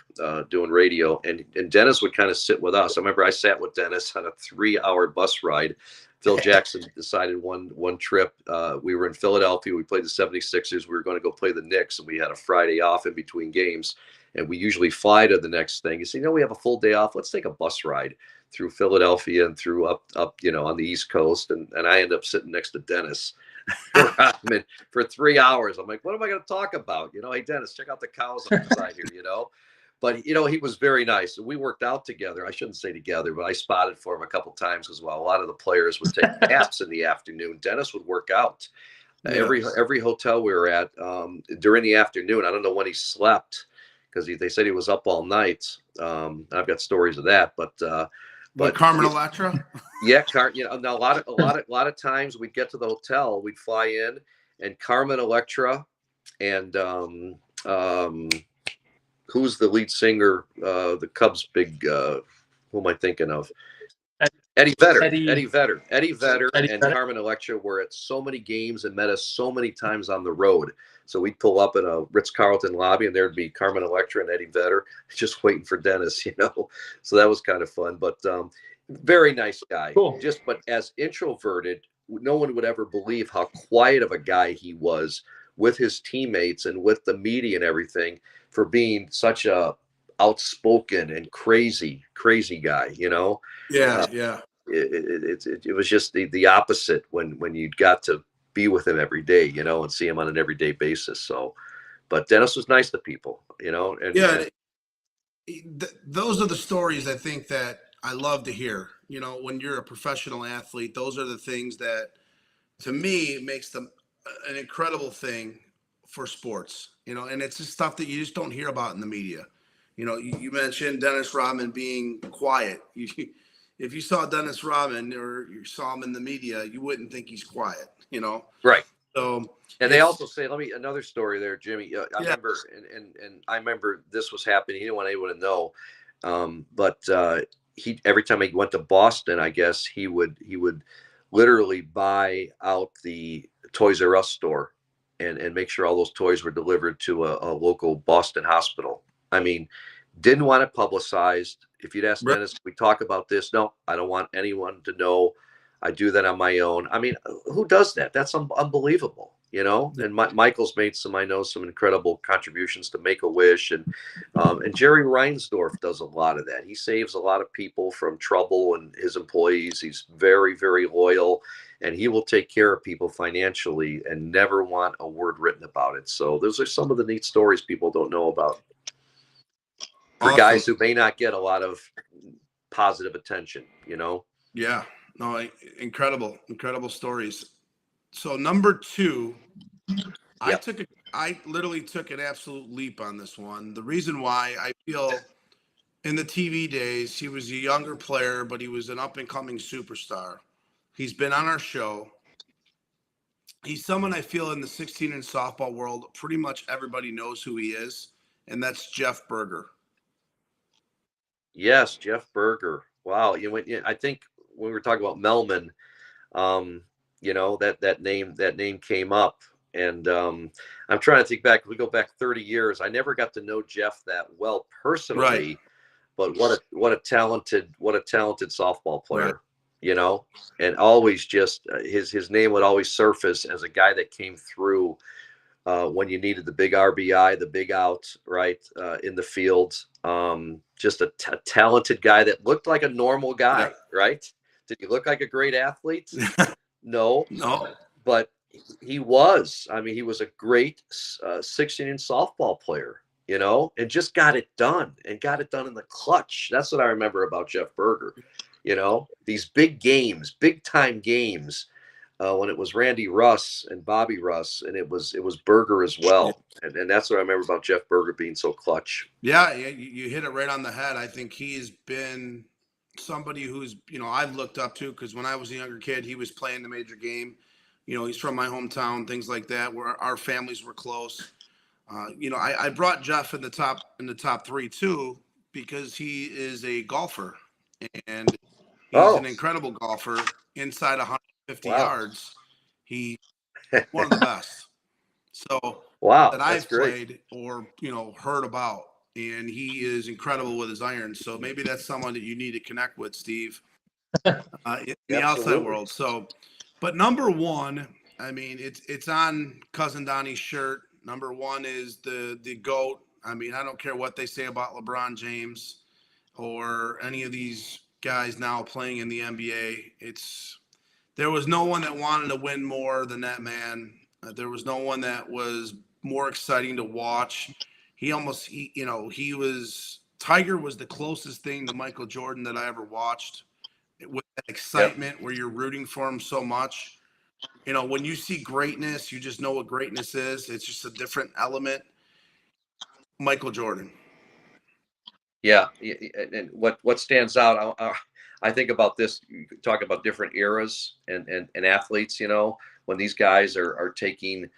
doing radio. And Dennis would kind of sit with us. I remember I sat with Dennis on a 3-hour bus ride. Phil Jackson decided one trip. We were in Philadelphia. We played the 76ers. We were going to go play the Knicks, and we had a Friday off in between games. And we usually fly to the next thing. You say, you know, we have a full day off. Let's take a bus ride through Philadelphia and through up, you know, on the East Coast. And I end up sitting next to Dennis Rodman for 3 hours. I'm like, what am I going to talk about? You know, hey, Dennis, check out the cows on the side here, you know. But, you know, he was very nice. We worked out together. I shouldn't say together, but I spotted for him a couple times as well. A lot of the players would take naps in the afternoon. Dennis would work out. Yeah. Every hotel we were at during the afternoon. I don't know when he slept because they said he was up all night. I've got stories of that, but Carmen Electra. Yeah, you know, now a lot of times we'd get to the hotel, we'd fly in, and Carmen Electra, and who's the lead singer, the Cubs' big, who am I thinking of? Eddie Vedder, and Carmen Electra were at so many games and met us so many times on the road. So we'd pull up in a Ritz-Carlton lobby, and there'd be Carmen Electra and Eddie Vedder just waiting for Dennis, you know. So that was kind of fun, but very nice guy. Cool. But as introverted, no one would ever believe how quiet of a guy he was with his teammates and with the media and everything, for being such a outspoken and crazy guy, you know. Yeah, It was just the opposite when you got to be with him every day, you know, and see him on an everyday basis. So, but Dennis was nice to people, you know. And those are the stories I think that I love to hear. You know, when you're a professional athlete, those are the things that, to me, makes them an incredible thing for sports. You know, and it's just stuff that you just don't hear about in the media. You know, you mentioned Dennis Rodman being quiet. If you saw Dennis Rodman or you saw him in the media, you wouldn't think he's quiet, you know? right. So, And they also say, another story there, Jimmy. I Yeah. remember, and I remember this was happening. He didn't want anyone to know, but he every time he went to Boston, I guess he would literally buy out the Toys R Us store and make sure all those toys were delivered to a local Boston hospital. I mean, didn't want it publicized. If you'd ask Right. Dennis, we talk about this. No, I don't want anyone to know. I do that on my own. I mean, who does that? That's unbelievable, you know. And Michael's made some incredible contributions to Make-A-Wish, and Jerry Reinsdorf does a lot of that. He saves a lot of people from trouble and his employees. He's very, very loyal, and he will take care of people financially and never want a word written about it. So those are some of the neat stories people don't know about, for Awesome. guys who may not get a lot of positive attention, you know. Yeah, no, incredible stories. So number 2, Yep. I literally took an absolute leap on this one. The reason why, I feel in the TV days, he was a younger player, but he was an up and coming superstar. He's been on our show. He's someone I feel in the 16-inch softball world, pretty much everybody knows who he is, and that's Jeff Berger. Yes, Jeff Berger. Wow. I think when we were talking about Melman, You know, that name came up. And I'm trying to think back. If we go back 30 years, I never got to know Jeff that well personally, Right. but what a talented softball player, Right. you know, and always just his name would always surface as a guy that came through when you needed the big RBI, the big out, right, in the field. Just a talented guy that looked like a normal guy, right? Did he look like a great athlete? No, No. but he was. I mean, he was a great 16-inch softball player, you know, and just got it done in the clutch. That's what I remember about Jeff Berger. You know, these big games, big time games, when it was Randy Russ and Bobby Russ, and it was Berger as well. And that's what I remember about Jeff Berger being so clutch. Yeah, you hit it right on the head. I think he's been somebody who's, I've looked up to, because when I was a younger kid, he was playing the major game. He's from my hometown, things like that, where our families were close. I brought Jeff in the top three too, because he is a golfer, and he's an incredible golfer inside 150 yards. He's one of the best. So that I've played or heard about, and he is incredible with his irons. So maybe that's someone that you need to connect with, Steve, in the outside world. So, but number one, I mean, it's on Cousin Donnie's shirt. Number one is the GOAT. I mean, I don't care what they say about LeBron James or any of these guys now playing in the NBA. There was no one that wanted to win more than that man. There was no one that was more exciting to watch. Tiger was the closest thing to Michael Jordan that I ever watched, with that excitement where you're rooting for him so much. When you see greatness, you just know what greatness is. It's just a different element. Michael Jordan. Yeah, and what stands out, I think about this. You talk about different eras and athletes. When these guys are taking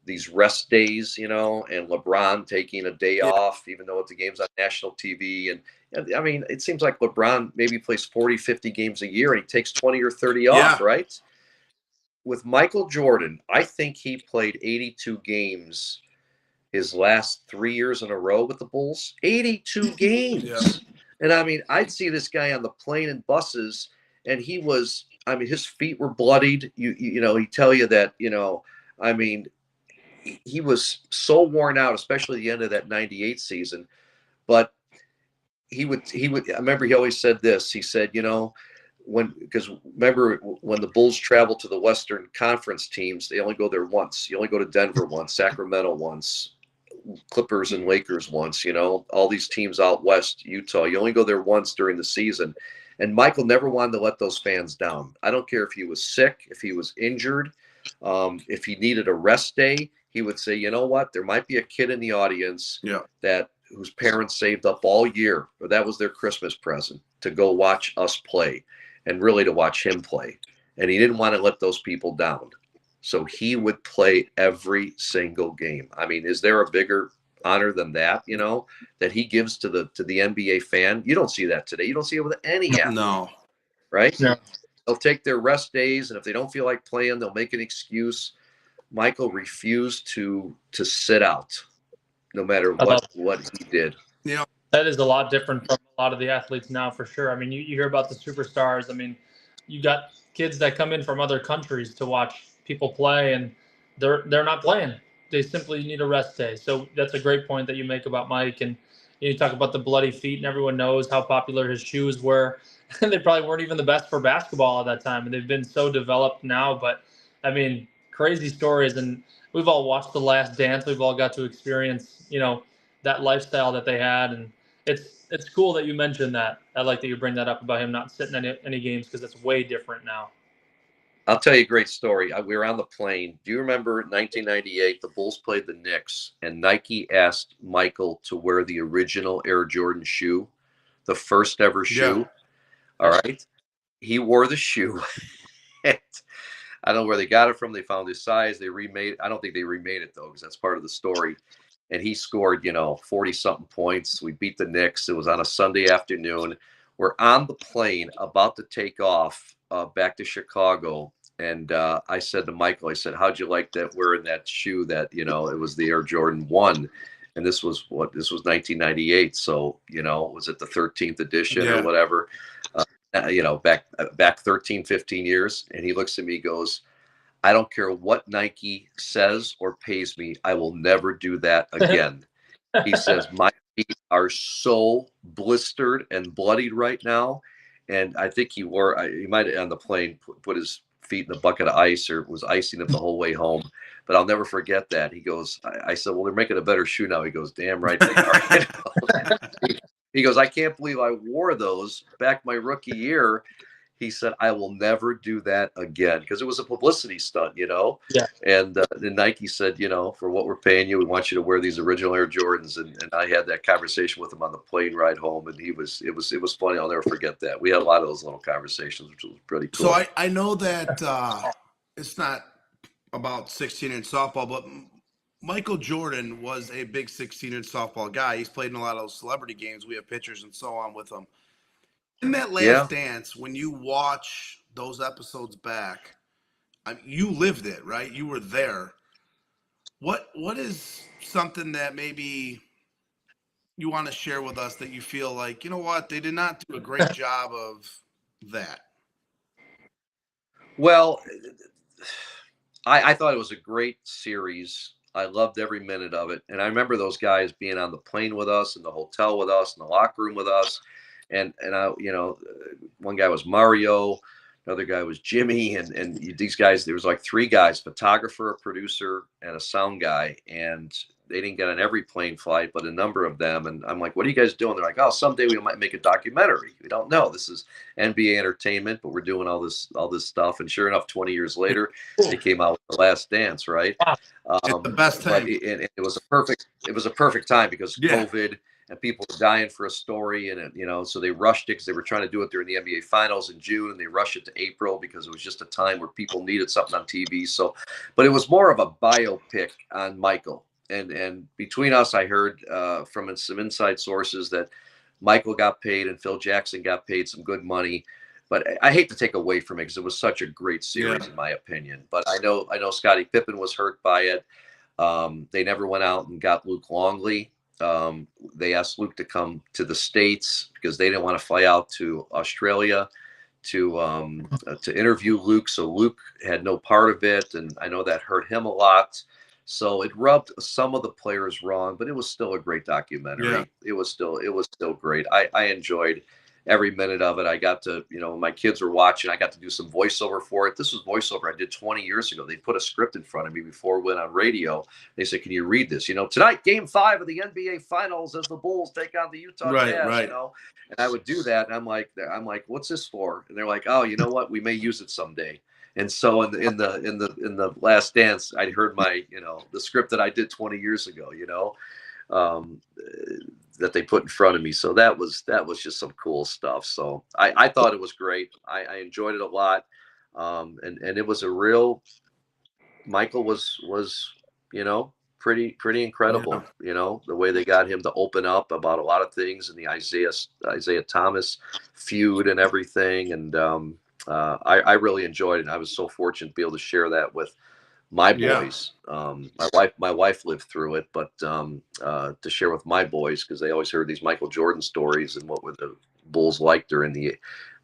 these rest days, and LeBron taking a day off, even though the game's on national TV. And I mean, it seems like LeBron maybe plays 40, 50 games a year, and he takes 20 or 30 off, right? With Michael Jordan, I think he played 82 games his last 3 years in a row with the Bulls. 82 games. Yeah. And I mean, I'd see this guy on the plane and buses, and his feet were bloodied. He'd tell you that, I mean, he was so worn out, especially the end of that 98 season. But I remember he always said this. He said, because remember when the Bulls travel to the Western Conference teams, they only go there once. You only go to Denver once, Sacramento once, Clippers and Lakers once, all these teams out west, Utah. You only go there once during the season. And Michael never wanted to let those fans down. I don't care if he was sick, if he was injured, if he needed a rest day, he would say, you know what, there might be a kid in the audience whose parents saved up all year, or that was their Christmas present, to go watch us play, and really to watch him play. And he didn't want to let those people down. So he would play every single game. I mean, is there a bigger honor than that, that he gives to the NBA fan? You don't see that today. You don't see it with any athlete. No. Right? No. They'll take their rest days, and if they don't feel like playing, they'll make an excuse. Michael refused to sit out, no matter what he did. Yeah. That is a lot different from a lot of the athletes now, for sure. I mean, you hear about the superstars. I mean, you got kids that come in from other countries to watch people play, and they're not playing. They simply need a rest day. So that's a great point that you make about Mike. And you talk about the bloody feet, and everyone knows how popular his shoes were. They probably weren't even the best for basketball at that time, and they've been so developed now. But I mean, crazy stories. And we've all watched The Last Dance. We've all got to experience, that lifestyle that they had. And it's cool that you mentioned that. I like that you bring that up about him not sitting any games, because it's way different now. I'll tell you a great story. We were on the plane. Do you remember 1998, the Bulls played the Knicks, and Nike asked Michael to wear the original Air Jordan shoe, the first ever shoe? Yeah. All right. He wore the shoe. I don't know where they got it from. They found his size. They remade it. I don't think they remade it, though, because that's part of the story. And he scored, 40-something points. We beat the Knicks. It was on a Sunday afternoon. We're on the plane about to take off back to Chicago, And I said to Michael, I said, how'd you like that wearing that shoe that, it was the Air Jordan 1. And this was 1998. So, was it the 13th edition or whatever? Back 13, 15 years. And he looks at me, goes, I don't care what Nike says or pays me. I will never do that again. He says, my feet are so blistered and bloodied right now. And I think he might have on the plane put his feet in a bucket of ice or was icing them the whole way home. But I'll never forget that. He goes, I said, well, they're making a better shoe now. He goes, damn right they are. He goes, I can't believe I wore those back my rookie year. He said, I will never do that again, because it was a publicity stunt, Yeah. And then Nike said, for what we're paying you, we want you to wear these original Air Jordans. And I had that conversation with him on the plane ride home, and it was funny. I'll never forget that. We had a lot of those little conversations, which was pretty cool. So I know that it's not about 16-inch softball, but Michael Jordan was a big 16-inch softball guy. He's played in a lot of those celebrity games. We have pictures and so on with him. In that last dance, when you watch those episodes back, you lived it, right? You were there. What is something that maybe you want to share with us that you feel like, you know what, they did not do a great job of that? Well, I thought it was a great series. I loved every minute of it. And I remember those guys being on the plane with us, in the hotel with us, in the locker room with us. And I, one guy was Mario, another guy was Jimmy, and these guys, there was like three guys, photographer, a producer, and a sound guy. And they didn't get on every plane flight, but a number of them. And I'm like, what are you guys doing? They're like, oh, someday we might make a documentary. We don't know. This is NBA entertainment, but we're doing all this stuff. And sure enough, 20 years later, they came out with The Last Dance, right? It's the best time. But it was a perfect time because COVID, and people were dying for a story, and so they rushed it because they were trying to do it during the NBA Finals in June, and they rushed it to April because it was just a time where people needed something on TV. So, but it was more of a biopic on Michael. And between us, I heard from some inside sources that Michael got paid and Phil Jackson got paid some good money. But I hate to take away from it because it was such a great series, in my opinion. But I know Scottie Pippen was hurt by it. They never went out and got Luke Longley. They asked Luke to come to the States because they didn't want to fly out to Australia to interview Luke. So Luke had no part of it. And I know that hurt him a lot. So it rubbed some of the players wrong, but it was still a great documentary. Yeah. It was still great. I enjoyed every minute of it. I got to, my kids were watching. I got to do some voiceover for it. This was voiceover I did 20 years ago. They put a script in front of me before we went on radio. They said, can you read this? Tonight, Game 5 of the NBA Finals as the Bulls take on the Utah Jazz, Right. And I would do that. And I'm like, what's this for? And they're like, oh, you know what? We may use it someday. And so in the Last Dance, I heard my, the script that I did 20 years ago, that they put in front of me. So that was just some cool stuff. So I thought it was great. I enjoyed it a lot. And it was a real, Michael was, pretty incredible, the way they got him to open up about a lot of things and the Isaiah Thomas feud and everything. And, I really enjoyed it. I was so fortunate to be able to share that with my boys. My wife lived through it, but to share with my boys, because they always heard these Michael Jordan stories and what were the Bulls like during the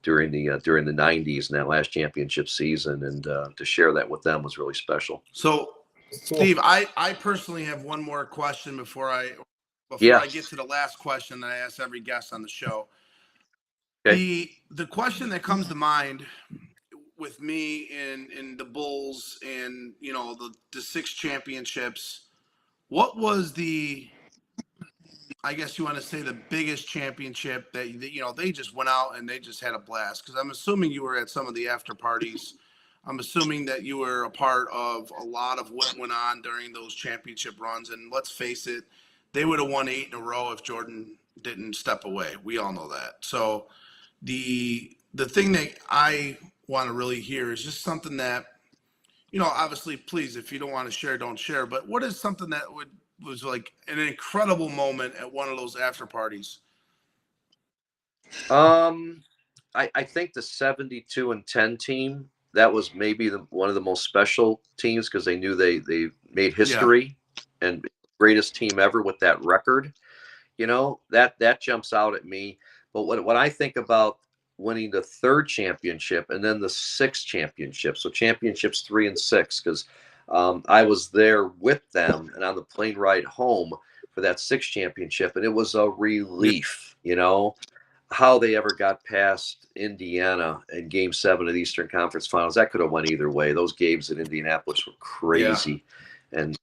90s and that last championship season, and to share that with them was really special. So, Steve, I personally have one more question before I get to the last question that I ask every guest on the show. Okay. The question that comes to mind with me in the Bulls and the 6 championships, what was I guess you want to say the biggest championship that they just went out and they just had a blast? Because I'm assuming you were at some of the after parties. I'm assuming that you were a part of a lot of what went on during those championship runs. And let's face it, they would have won 8 in a row if Jordan didn't step away. We all know that. So the thing that I want to really hear is just something that, obviously, please, if you don't want to share, don't share. But what is something that was like an incredible moment at one of those after parties? I think the 72-10 team that was maybe one of the most special teams because they knew they made history and greatest team ever with that record. That jumps out at me. But what I think about winning the third championship and then the sixth championship, so championships 3 and 6, because I was there with them and on the plane ride home for that sixth championship, and it was a relief, how they ever got past Indiana in Game 7 of the Eastern Conference Finals. That could have went either way. Those games in Indianapolis were crazy. Yeah. And,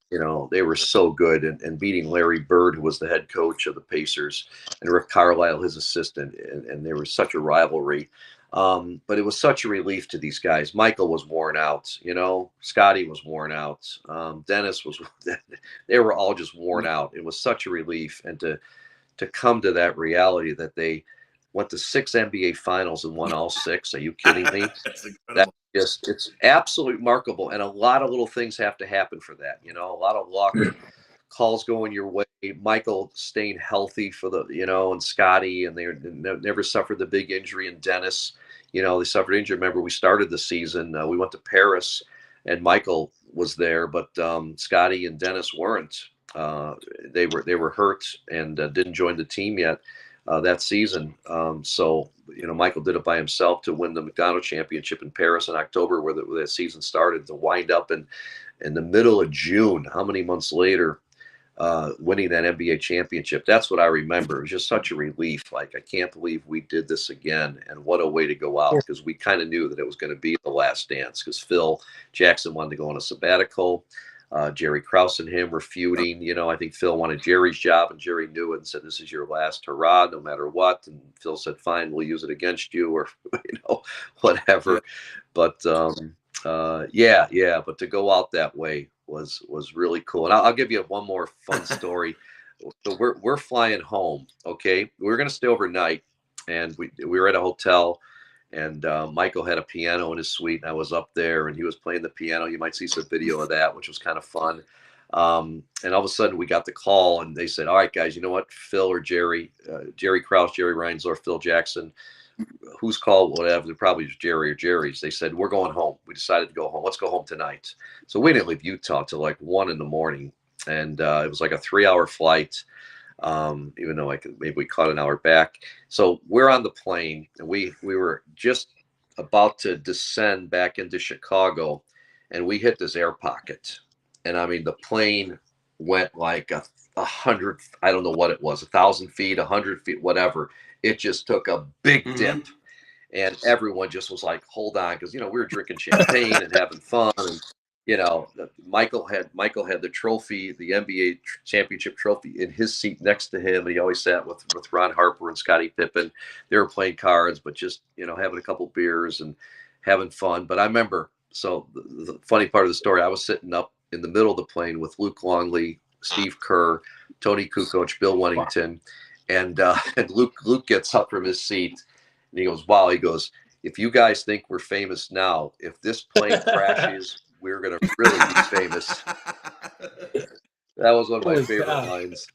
they were so good. And beating Larry Bird, who was the head coach of the Pacers, and Rick Carlisle, his assistant, and they were such a rivalry. But it was such a relief to these guys. Michael was worn out, Scotty was worn out. Dennis was, they were all just worn out. It was such a relief. And to come to that reality that they went to 6 NBA finals and won all 6. Are you kidding me? That's just, it's absolutely remarkable. And a lot of little things have to happen for that. A lot of luck, calls going your way, Michael staying healthy for the, and Scotty, and they never suffered the big injury. And Dennis, they suffered injury. Remember, we started the season, we went to Paris and Michael was there, but Scotty and Dennis weren't. They were hurt and didn't join the team yet that season. So Michael did it by himself to win the McDonald's Championship in Paris in October, where the season started, to wind up in the middle of June. How many months later, winning that NBA championship? That's what I remember. It was just such a relief. Like, I can't believe we did this again, and what a way to go out, because we kind of knew that it was going to be the last dance, because Phil Jackson wanted to go on a sabbatical. Jerry Krause and him were feuding. I think Phil wanted Jerry's job, and Jerry knew it and said, "This is your last hurrah, no matter what." And Phil said, "Fine, we'll use it against you," or whatever. But but to go out that way was really cool. And I'll give you one more fun story. So we're flying home. Okay, we were going to stay overnight, and we were at a hotel. And Michael had a piano in his suite, and I was up there, and he was playing the piano. You might see some video of that, which was kind of fun. And all of a sudden, we got the call, and they said, "All right, guys, you know what? Phil or Jerry, Jerry Krause, Jerry Reinsdorf, Phil Jackson, who's called, whatever, they're probably just Jerry or Jerry's." They said, "We're going home. We decided to go home. Let's go home tonight." So we didn't leave Utah till like 1 a.m, and it was like a 3-hour flight. Even though maybe we caught an hour back. So we're on the plane, and we were just about to descend back into Chicago, and we hit this air pocket. And I mean, the plane went like 100, I don't know what it was, 1,000 feet, 100 feet, whatever. It just took a big dip. And everyone just was like, "Hold on," because we were drinking champagne and having fun. And Michael had the trophy, the NBA championship trophy, in his seat next to him, and he always sat with Ron Harper and Scottie Pippen. They were playing cards, but just having a couple beers and having fun. But I remember, so the funny part of the story, I was sitting up in the middle of the plane with Luke Longley, Steve Kerr, Tony Kukoc, Bill Wennington, and Luke gets up from his seat, and he goes, "Wow," he goes, "If you guys think we're famous now, if this plane crashes, we're going to really be famous." That was one of my favorite lines.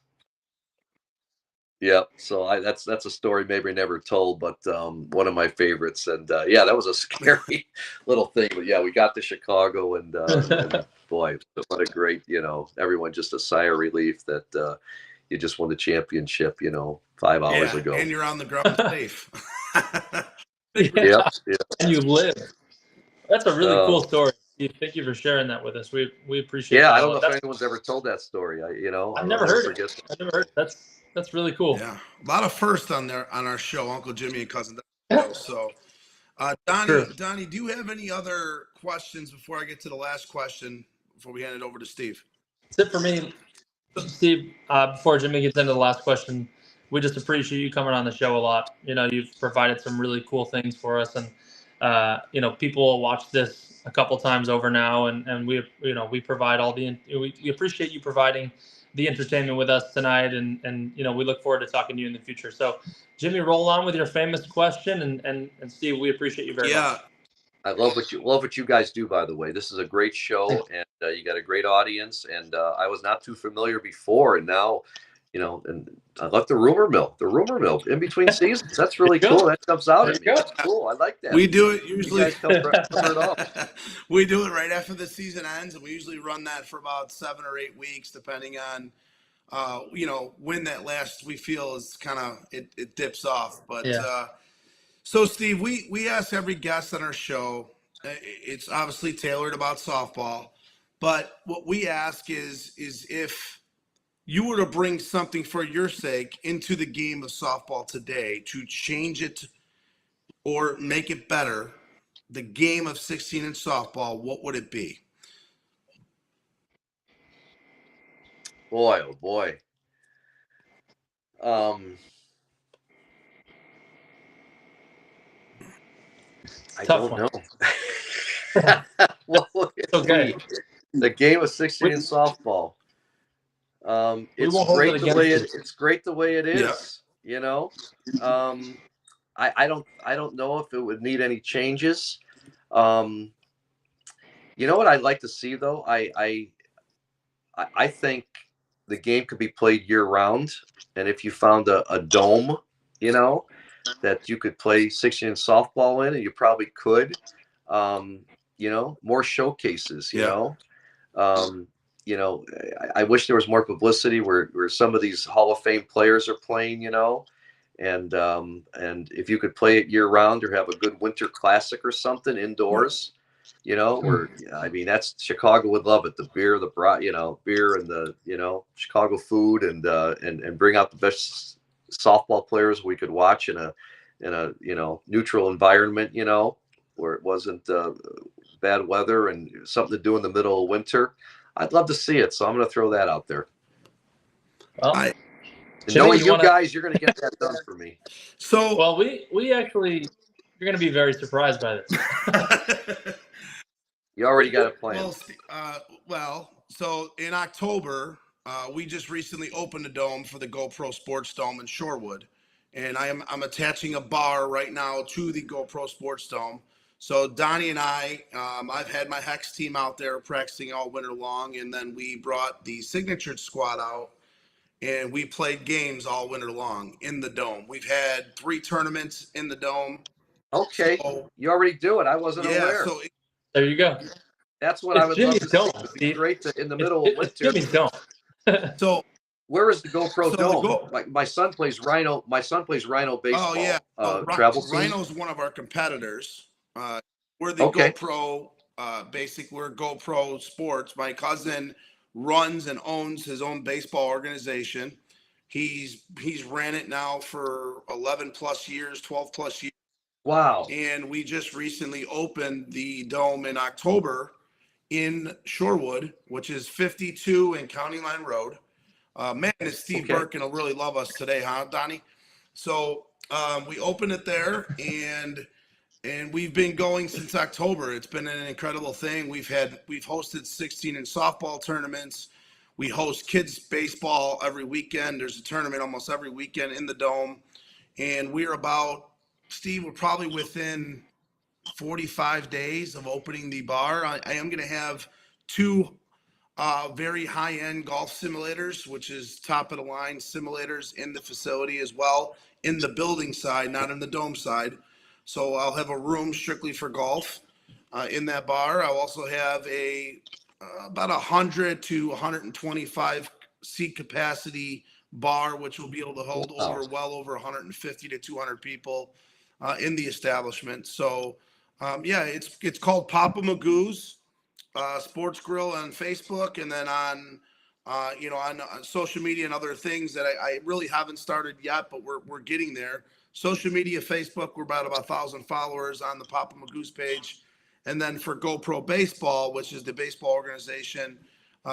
Yeah. So that's a story maybe never told, but one of my favorites. And that was a scary little thing. But yeah, we got to Chicago, and boy, what a great, everyone just a sigh of relief that you just won the championship, 5 hours ago. And you're on the ground safe. Yep. And you live. That's a really cool story. Thank you for sharing that with us. We appreciate it. Yeah, I don't know if anyone's ever told that story. I've never heard it. I've never heard it. That's really cool. Yeah, a lot of firsts on our show, Uncle Jimmy and Cousin Donnie. So, Donnie, do you have any other questions before I get to the last question, before we hand it over to Steve? That's it for me. Steve, before Jimmy gets into the last question, we just appreciate you coming on the show a lot. You've provided some really cool things for us, and people will watch this a couple times over now, and we provide all we appreciate you providing the entertainment with us tonight, and we look forward to talking to you in the future. So, Jimmy, roll on with your famous question, and Steve, we appreciate you very much. I love what you guys do, by the way. This is a great show, and you got a great audience. And I was not too familiar before, and now and I left the rumor mill in between seasons. That's really There you go. cool. That jumps out There at you me. go. That's cool. I like that. We do it You usually. guys cover it all. We do it right after the season ends, and we usually run that for about 7 or 8 weeks, depending on when that last we feel is kind of it dips off. But Yeah. so Steve, we ask every guest on our show. It's obviously tailored about softball, but what we ask is if you were to bring something for your sake into the game of softball today to change it or make it better, the game of 16-inch softball, what would it be? Boy, oh boy. I Tough don't one. know. What would it Okay. be? The game of 16 in softball. We It's won't hold great it the way against it's great the way it Yeah. is. I don't know if it would need any changes. You know what I'd like to see though? I think the game could be played year round, and if you found a dome, that you could play 16 softball in, and you probably could. More showcases. Yeah. I wish there was more publicity where some of these Hall of Fame players are playing. And if you could play it year round or have a good winter classic or something indoors. That's Chicago would love it. The beer, beer and the Chicago food and bring out the best softball players we could watch in a neutral environment, where it wasn't bad weather and something to do in the middle of winter. I'd love to see it, so I'm going to throw that out there. Well, knowing you guys, you're going to get that done for me. So, well, we actually, you're going to be very surprised by this. You already got a plan. So in October, we just recently opened a dome for the GoPro Sports Dome in Shorewood, and I'm attaching a bar right now to the GoPro Sports Dome. So Donnie and I've had my Hex team out there practicing all winter long, and then we brought the signature squad out, and we played games all winter long in the dome. We've had 3 tournaments in the dome. Okay, so, you already do it. I wasn't aware. So there you go. That's what I would love to see. It would be great in the middle of winter. Jimmy's dome. So where is the GoPro dome? My son plays Rhino. My son plays Rhino baseball. Oh yeah, travel team. Rhino's one of our competitors. We're the GoPro. We're GoPro Sports. My cousin runs and owns his own baseball organization. He's ran it now for 11 plus years, 12 plus years. Wow. And we just recently opened the dome in October in Shorewood, which is 52 and County Line Road. Man, is Steve Birkin will really love us today, huh, Donnie? So we opened it there, and we've been going since October. It's been an incredible thing. We've hosted 16 and softball tournaments. We host kids baseball every weekend. There's a tournament almost every weekend in the dome, and we're probably within 45 days of opening the bar. I am going to have 2 very high-end golf simulators, which is top-of-the-line simulators in the facility as well, in the building side, not in the dome side. So I'll have a room strictly for golf in that bar. I'll also have about 100 to 125 seat capacity bar, which will be able to hold well over 150 to 200 people in the establishment. So it's called Papa Magoo's Sports Grill on Facebook, and then on social media and other things that I really haven't started yet, but we're getting there. Social media, Facebook, we're about 1,000 followers on the Papa Magoo's page, and then for GoPro Baseball, which is the baseball organization,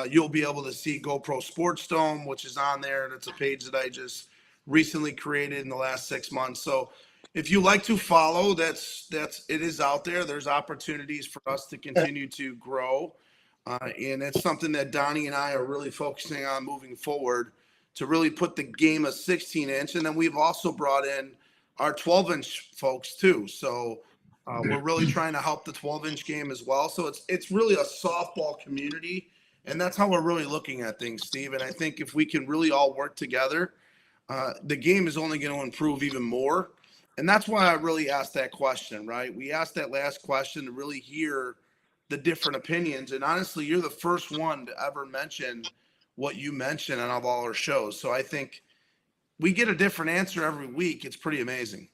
you'll be able to see GoPro Sports Dome, which is on there, and it's a page that I just recently created in the last 6 months. So if you like to follow, it is out there. There's opportunities for us to continue to grow. And it's something that Donnie and I are really focusing on moving forward to really put the game of 16-inch. And then we've also brought in our 12-inch folks too. So we're really trying to help the 12-inch game as well. So it's really a softball community And that's how we're really looking at things, Steve. And I think if we can really all work together, the game is only going to improve even more. And that's why I really asked that question, right? We asked that last question to really hear the different opinions. And honestly, you're the first one to ever mention what you mentioned on all our shows. So I think we get a different answer every week. It's pretty amazing.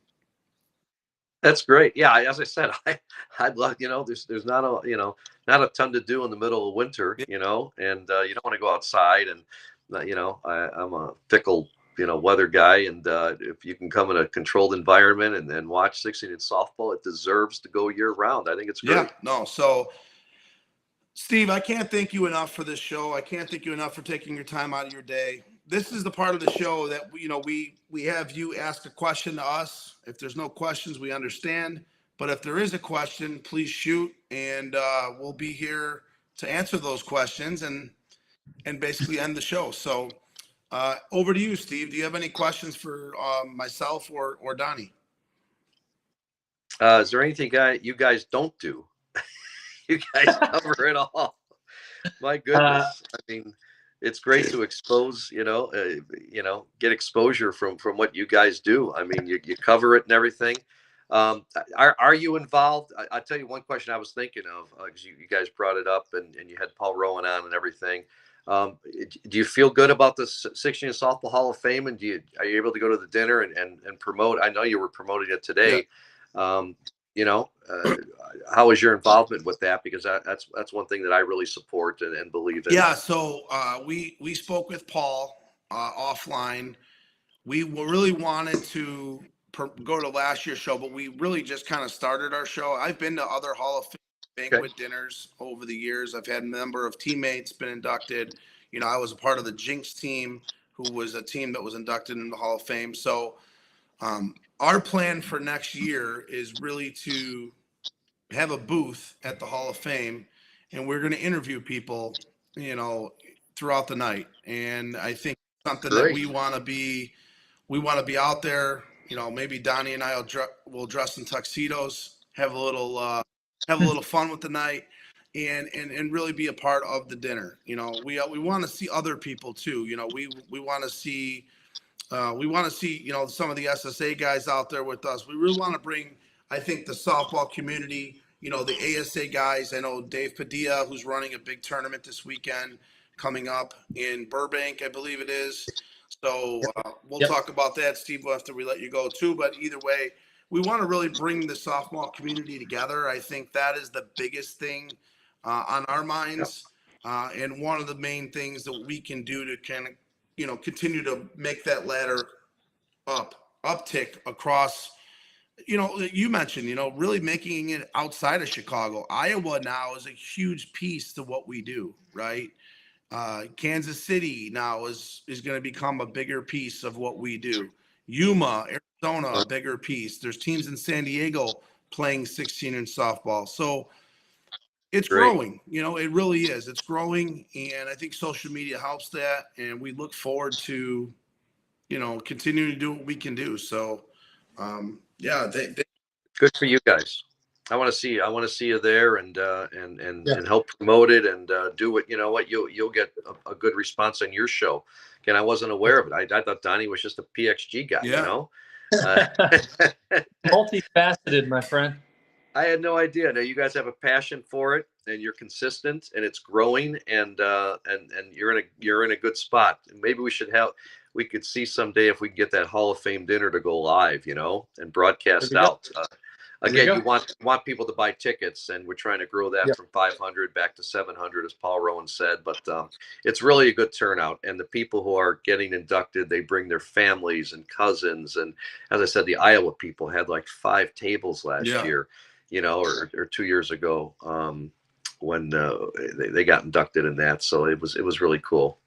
That's great. Yeah, as I said, I'd love, there's not not a ton to do in the middle of winter, and you don't want to go outside, and I'm a fickle, weather guy, and if you can come in a controlled environment and then watch 16 in softball, it deserves to go year round. I think it's great. Yeah, no. So Steve, I can't thank you enough for this show. I can't thank you enough for taking your time out of your day. This is the part of the show that we have you ask a question to us. If there's no questions, we understand. But if there is a question, please shoot, and we'll be here to answer those questions and basically end the show. So over to you, Steve. Do you have any questions for myself or Donnie? Is there anything you guys don't do? You guys cover it all. My goodness. I mean, it's great to expose, get exposure from what you guys do. I mean, you cover it and everything. Are you involved? I'll tell you one question I was thinking of, because you guys brought it up and you had Paul Rowan on and everything. Do you feel good about the 16 Softball Hall of Fame? And are you able to go to the dinner and promote? I know you were promoting it today. Yeah. How is your involvement with that? Because that's one thing that I really support and believe in. Yeah. So we spoke with Paul offline. We really wanted to go to last year's show, but we really just kind of started our show. I've been to other Hall of Fame banquet dinners over the years. I've had a number of teammates been inducted. I was a part of the Jinx team, who was a team that was inducted in the Hall of Fame. So our plan for next year is really to have a booth at the Hall of Fame, and we're going to interview people, throughout the night. And I think something that we want to be out there. Maybe Donnie and I will dress in tuxedos, have a little fun with the night, and really be a part of the dinner. We want to see other people too. We want to see some of the SSA guys out there with us. We really want to bring, I think, the softball community, the ASA guys. I know Dave Padilla, who's running a big tournament this weekend coming up in Burbank, I believe it is. So we'll talk about that, Steve, after we let you go too. But either way, we want to really bring the softball community together. I think that is the biggest thing on our minds. And one of the main things that we can do to kind of, continue to make that ladder uptick across, you mentioned, really making it outside of Chicago. Iowa now is a huge piece to what we do, right? Kansas City now is going to become a bigger piece of what we do. Yuma, Arizona, a bigger piece. There's teams in San Diego playing 16 in softball. So it's growing, it really is. It's growing. And I think social media helps that. And we look forward to, continuing to do what we can do. So, good for you guys. I want to see you there and help promote it and do what you'll get a good response on your show. Again, I wasn't aware of it. I thought Donnie was just a PXG guy. Multifaceted, my friend. I had no idea. Now you guys have a passion for it, and you're consistent, and it's growing, and you're in a good spot. And maybe we could see someday if we can get that Hall of Fame dinner to go live, and broadcast out. Again, you want people to buy tickets, and we're trying to grow that from 500 back to 700, as Paul Rowan said. But it's really a good turnout, and the people who are getting inducted, they bring their families and cousins. And as I said, the Iowa people had like 5 tables last year, or 2 years ago when they got inducted in that. So it was really cool.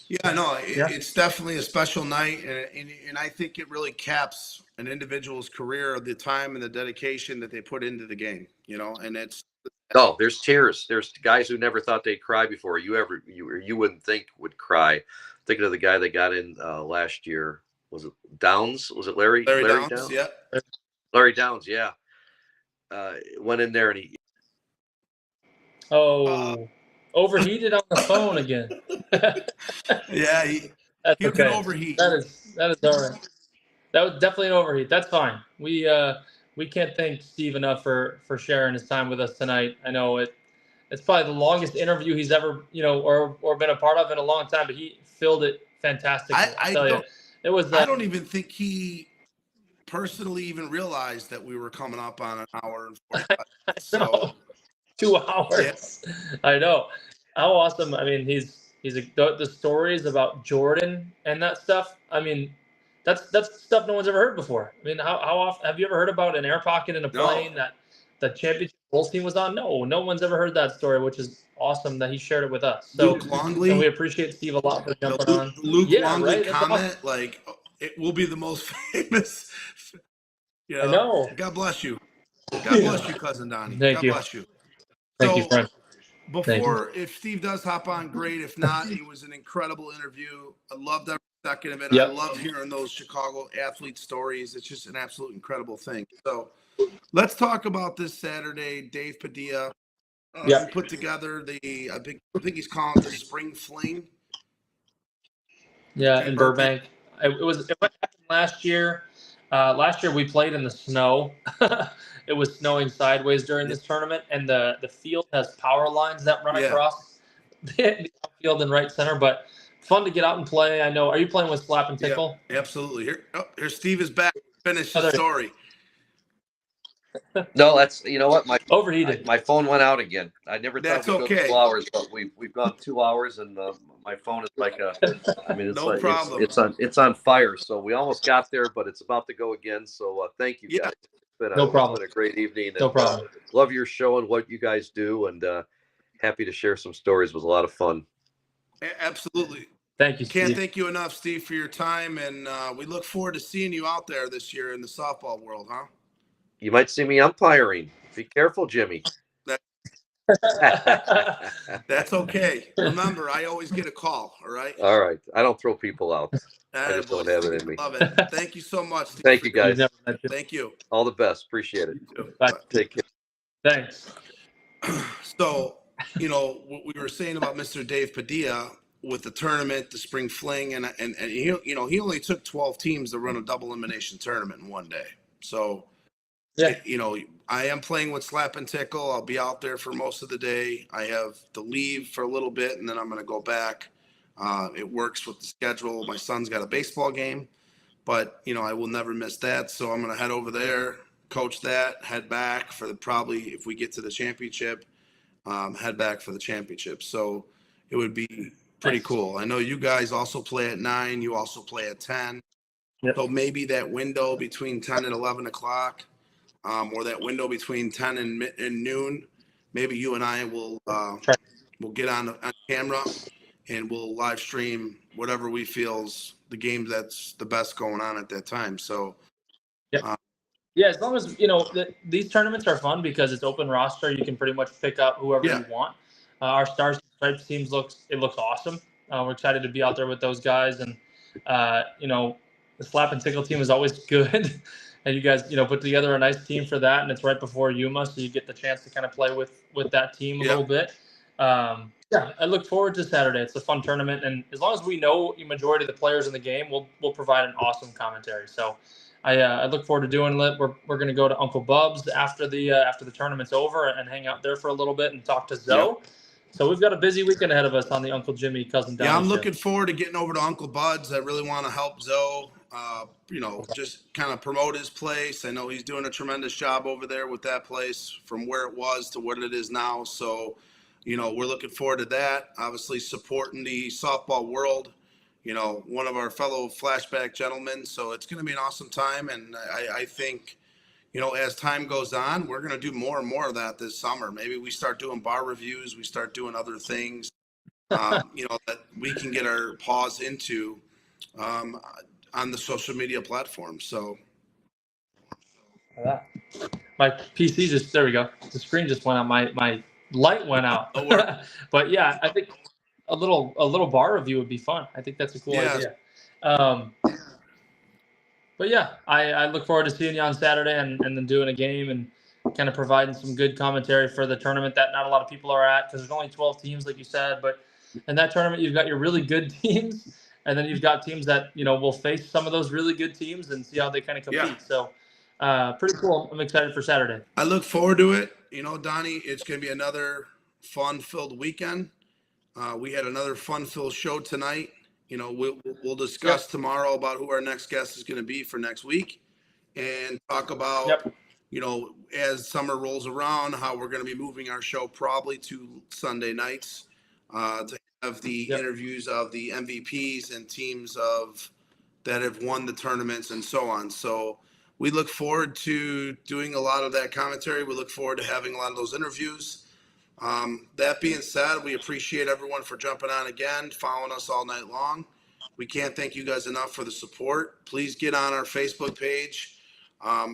Yeah, no, it's definitely a special night, and I think it really caps an individual's career, the time and the dedication that they put into the game, and it's. Oh, there's tears. There's guys who never thought they'd cry before. You wouldn't think would cry. Thinking of the guy that got in last year. Was it Downs? Was it Larry Downs? Yeah. Larry Downs, yeah. Went in there and he. overheated on the phone again. Yeah, he That's can okay. overheat. That is all right. That was definitely an overheat. That's fine. We can't thank Steve enough for sharing his time with us tonight. I know it's probably the longest interview he's ever or been a part of in a long time, but he filled it fantastically. I tell you, it was. I don't even think he personally even realized that we were coming up on an hour and 45 minutes. So 2 hours. Yeah. I know. How awesome. I mean, the stories about Jordan and that stuff. I mean, that's stuff no one's ever heard before. I mean, how often have you ever heard about an air pocket in a plane that the championship Bulls team was on? No one's ever heard that story, which is awesome that he shared it with us. So, Luke Longley, and we appreciate Steve a lot for jumping on. Luke Longley comment, like, it will be the most famous. I know. God bless you. God bless you, Cousin Donnie. Thank you. God bless you. Thank you, friend. Before, if Steve does hop on, great. If not, it was an incredible interview. I loved every second of it. Yep. I love hearing those Chicago athlete stories. It's just an absolute incredible thing. So let's talk about this Saturday. Dave Padilla put together I think he's calling it the Spring Fling. Yeah, in Burbank. It went last year. Last year we played in the snow. It was snowing sideways during this tournament, and the field has power lines that run across the field and right center. But fun to get out and play. I know. Are you playing with Slap and Tickle? Yeah, absolutely. Here Steve is back. Finish the story. No, that's what overheated. My phone went out again. I never thought we'd go 2 hours, but we've gone 2 hours, and my phone is like it's on fire. So we almost got there, but it's about to go again. So thank you guys. It's been a great evening. No problem. Love your show and what you guys do, and happy to share some stories. It was a lot of fun. Absolutely. Thank you, Steve. Can't thank you enough, Steve, for your time, and we look forward to seeing you out there this year in the softball world, huh? You might see me umpiring. Be careful, Jimmy. That's okay. Remember, I always get a call, all right? All right. I don't throw people out. I just don't have it in me. Love it. Thank you so much, Steve. Thank you, guys. Thank you. All the best. Appreciate it. Bye. Take care. Thanks. So, what we were saying about Mr. Dave Padilla with the tournament, the Spring Fling, and he only took 12 teams to run a double elimination tournament in one day. So, I am playing with Slap and Tickle. I'll be out there for most of the day. I have to leave for a little bit, and then I'm going to go back. It works with the schedule. My son's got a baseball game, but, I will never miss that. So I'm going to head over there, coach that, head back for probably, if we get to the championship, head back for the championship. So it would be pretty cool. I know you guys also play at 9. You also play at 10. Yep. So maybe that window between 10 and 11 o'clock, or that window between 10 and noon, maybe you and I will get on camera and we'll live stream whatever we feel's the game that's the best going on at that time. So, as long as these tournaments are fun because it's open roster, you can pretty much pick up whoever you want. Our Stars and Stripes teams looks awesome. We're excited to be out there with those guys, and the Slap and Tickle team is always good. And you guys, put together a nice team for that, and it's right before Yuma, so you get the chance to kind of play with that team a little bit. I look forward to Saturday. It's a fun tournament, and as long as we know the majority of the players in the game, we'll provide an awesome commentary. So I look forward to doing it. We're going to go to Uncle Bub's after the tournament's over and hang out there for a little bit and talk to Zoe. Yep. So we've got a busy weekend ahead of us on the Uncle Jimmy Cousin Donnie. Yeah, I'm looking forward to getting over to Uncle Bud's. I really want to help Zoe. Just kind of promote his place. I know he's doing a tremendous job over there with that place from where it was to what it is now. So, we're looking forward to that. Obviously supporting the softball world, one of our fellow flashback gentlemen. So it's going to be an awesome time. And I think, as time goes on, we're going to do more and more of that this summer. Maybe we start doing bar reviews. We start doing other things, that we can get our paws into, on the social media platform. So my PC there we go. The screen just went out. My light went out. But yeah, I think a little bar review would be fun. I think that's a cool idea. But yeah, I look forward to seeing you on Saturday and then doing a game. And kind of providing some good commentary for the tournament that not a lot of people are at because there's only 12 teams, like you said. But in that tournament, you've got your really good teams, and then you've got teams that, you know, will face some of those really good teams and see how they kind of compete. Yeah. So pretty cool. I'm excited for Saturday. I look forward to it. You know, Donnie, it's going to be another fun-filled weekend. We had another fun-filled show tonight. You know, we'll discuss tomorrow about who our next guest is going to be for next week, and talk about, you know, as summer rolls around, how we're going to be moving our show probably to Sunday nights to have the interviews of the MVPs and teams that have won the tournaments and so on. So we look forward to doing a lot of that commentary. We look forward to having a lot of those interviews. That being said, we appreciate everyone for jumping on again, following us all night long. We can't thank you guys enough for the support. Please get on our Facebook page,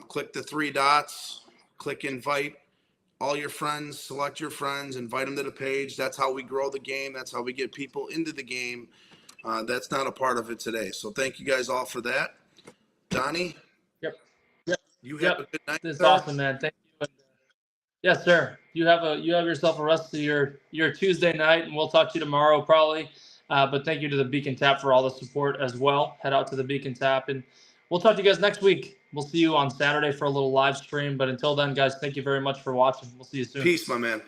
click the 3 dots, click invite all your friends, select your friends, invite them to the page. That's how we grow the game. That's how we get people into the game. That's not a part of it today. So thank you guys all for that. Donnie? Yep. You have a good night. This is awesome, man. Thank you. And, yes, sir. You have yourself a rest of your Tuesday night, and we'll talk to you tomorrow probably. But thank you to the Beacon Tap for all the support as well. Head out to the Beacon Tap, and we'll talk to you guys next week. We'll see you on Saturday for a little live stream. But until then, guys, thank you very much for watching. We'll see you soon. Peace, my man.